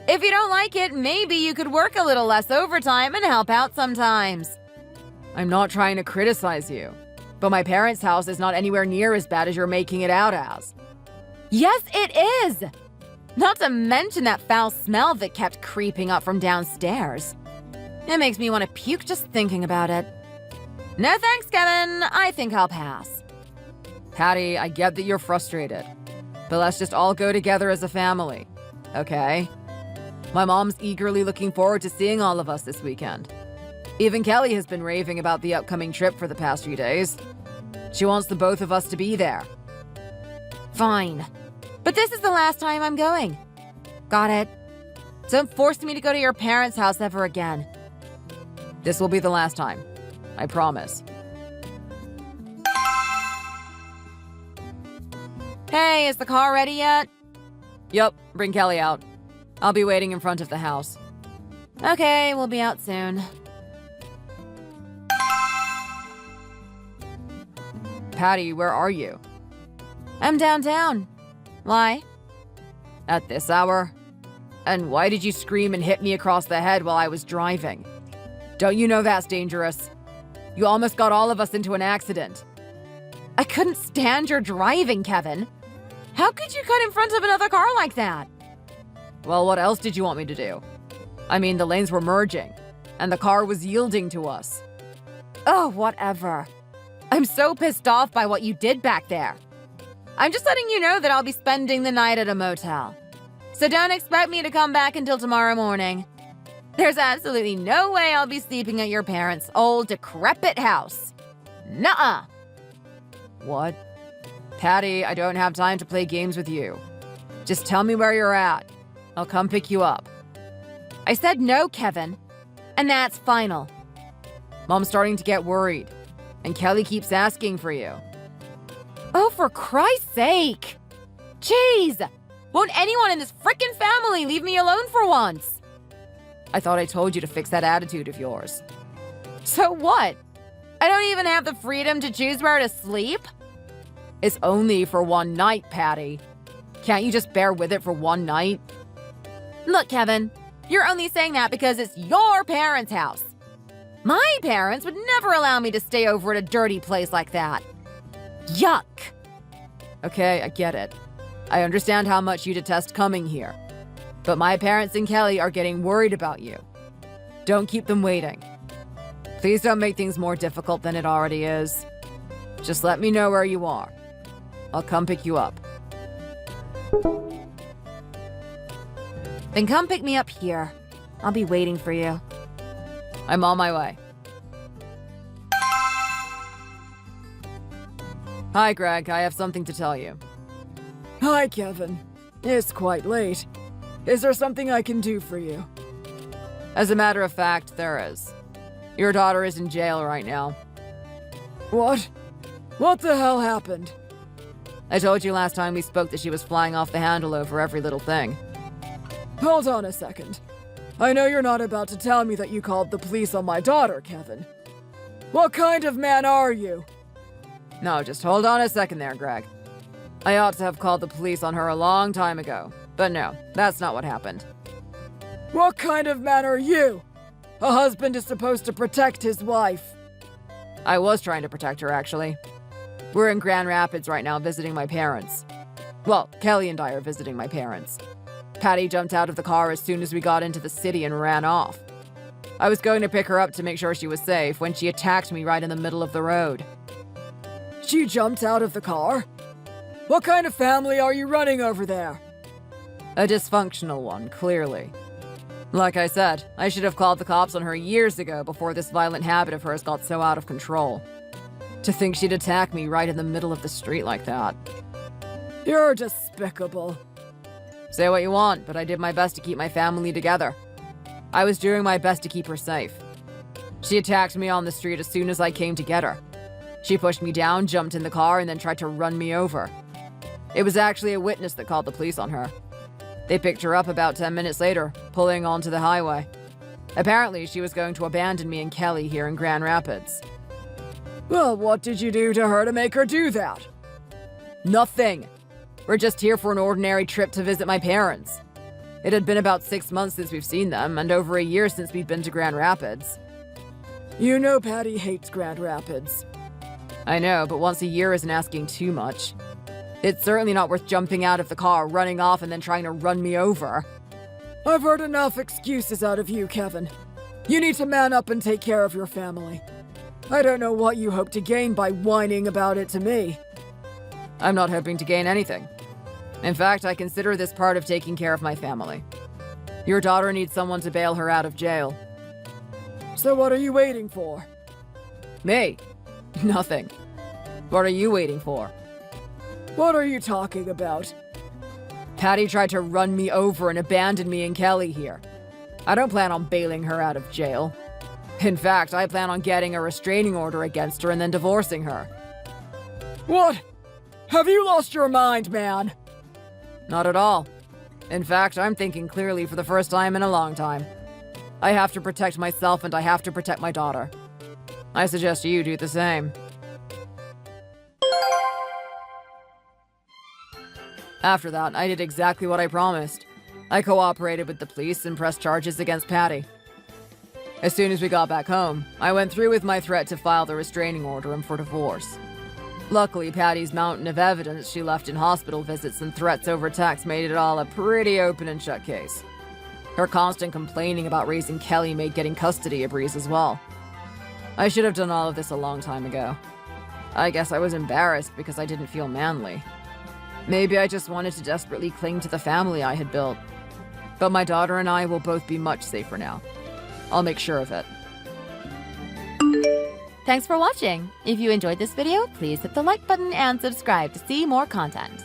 If you don't like it, maybe you could work a little less overtime and help out sometimes. I'm not trying to criticize you, but my parents' house is not anywhere near as bad as you're making it out as. Yes, it is. Not to mention that foul smell that kept creeping up from downstairs. It makes me want to puke just thinking about it. No thanks, Kevin. I think I'll pass. Patty, I get that you're frustrated, but let's just all go together as a family, okay? My mom's eagerly looking forward to seeing all of us this weekend. Even Kelly has been raving about the upcoming trip for the past few days. She wants the both of us to be there. Fine. But this is the last time I'm going. Got it? Don't force me to go to your parents' house ever again. This will be the last time. I promise. Hey, is the car ready yet? Yup, bring Kelly out. I'll be waiting in front of the house. Okay, we'll be out soon. Patty, where are you? I'm downtown. Why? At this hour? And why did you scream and hit me across the head while I was driving? Don't you know that's dangerous? You almost got all of us into an accident. I couldn't stand your driving, Kevin. How could you cut in front of another car like that? Well, what else did you want me to do? I mean, the lanes were merging, and the car was yielding to us. Oh, whatever. I'm so pissed off by what you did back there. I'm just letting you know that I'll be spending the night at a motel. So don't expect me to come back until tomorrow morning. There's absolutely no way I'll be sleeping at your parents' old, decrepit house. Nuh-uh. What? Patty, I don't have time to play games with you. Just tell me where you're at. I'll come pick you up. I said no, Kevin. And that's final. Mom's starting to get worried, and Kelly keeps asking for you. Oh, for Christ's sake! Jeez! Won't anyone in this frickin' family leave me alone for once? I thought I told you to fix that attitude of yours. So what? I don't even have the freedom to choose where to sleep? It's only for one night, Patty. Can't you just bear with it for one night? Look, Kevin, You're only saying that because it's your parents' house. My parents would never allow me to stay over at a dirty place like that. Yuck. Okay, I get it. I understand how much you detest coming here. But my parents and Kelly are getting worried about you. Don't keep them waiting. Please don't make things more difficult than it already is. Just let me know where you are. I'll come pick you up. Then come pick me up here. I'll be waiting for you. I'm on my way. Hi, Greg. I have something to tell you. Hi, Kevin. It's quite late. Is there something I can do for you? As a matter of fact, there is. Your daughter is in jail right now. What? What the hell happened? I told you last time we spoke that she was flying off the handle over every little thing. Hold on a second. I know you're not about to tell me that you called the police on my daughter, Kevin. What kind of man are you? No, just hold on a second there, Greg. I ought to have called the police on her a long time ago. But no, that's not what happened. What kind of man are you? A husband is supposed to protect his wife. I was trying to protect her, actually. We're in Grand Rapids right now visiting my parents. Well, Kelly and I are visiting my parents. Patty jumped out of the car as soon as we got into the city and ran off. I was going to pick her up to make sure she was safe when she attacked me right in the middle of the road. She jumped out of the car? What kind of family are you running over there? A dysfunctional one, clearly. Like I said, I should have called the cops on her years ago before this violent habit of hers got so out of control. To think she'd attack me right in the middle of the street like that. You're despicable. Say what you want, but I did my best to keep my family together. I was doing my best to keep her safe. She attacked me on the street as soon as I came to get her. She pushed me down, jumped in the car, and then tried to run me over. It was actually a witness that called the police on her. They picked her up about 10 minutes later, pulling onto the highway. Apparently, she was going to abandon me and Kelly here in Grand Rapids. Well, what did you do to her to make her do that? Nothing. We're just here for an ordinary trip to visit my parents. It had been about 6 months since we've seen them, and over a year since we've been to Grand Rapids. You know Patty hates Grand Rapids. I know, but once a year isn't asking too much. It's certainly not worth jumping out of the car, running off, and then trying to run me over. I've heard enough excuses out of you, Kevin. You need to man up and take care of your family. I don't know what you hope to gain by whining about it to me. I'm not hoping to gain anything. In fact, I consider this part of taking care of my family. Your daughter needs someone to bail her out of jail. So what are you waiting for? Me? Nothing. What are you waiting for? What are you talking about? Patty tried to run me over and abandon me and Kelly here. I don't plan on bailing her out of jail. In fact, I plan on getting a restraining order against her and then divorcing her. What? Have you lost your mind, man? Not at all. In fact, I'm thinking clearly for the first time in a long time. I have to protect myself and I have to protect my daughter. I suggest you do the same. After that, I did exactly what I promised. I cooperated with the police and pressed charges against Patty. As soon as we got back home, I went through with my threat to file the restraining order and for divorce. Luckily, Patty's mountain of evidence she left in hospital visits and threats over text made it all a pretty open and shut case. Her constant complaining about raising Kelly made getting custody a breeze as well. I should have done all of this a long time ago. I guess I was embarrassed because I didn't feel manly. Maybe I just wanted to desperately cling to the family I had built. But my daughter and I will both be much safer now. I'll make sure of it. Thanks for watching. If you enjoyed this video, please hit the like button and subscribe to see more content.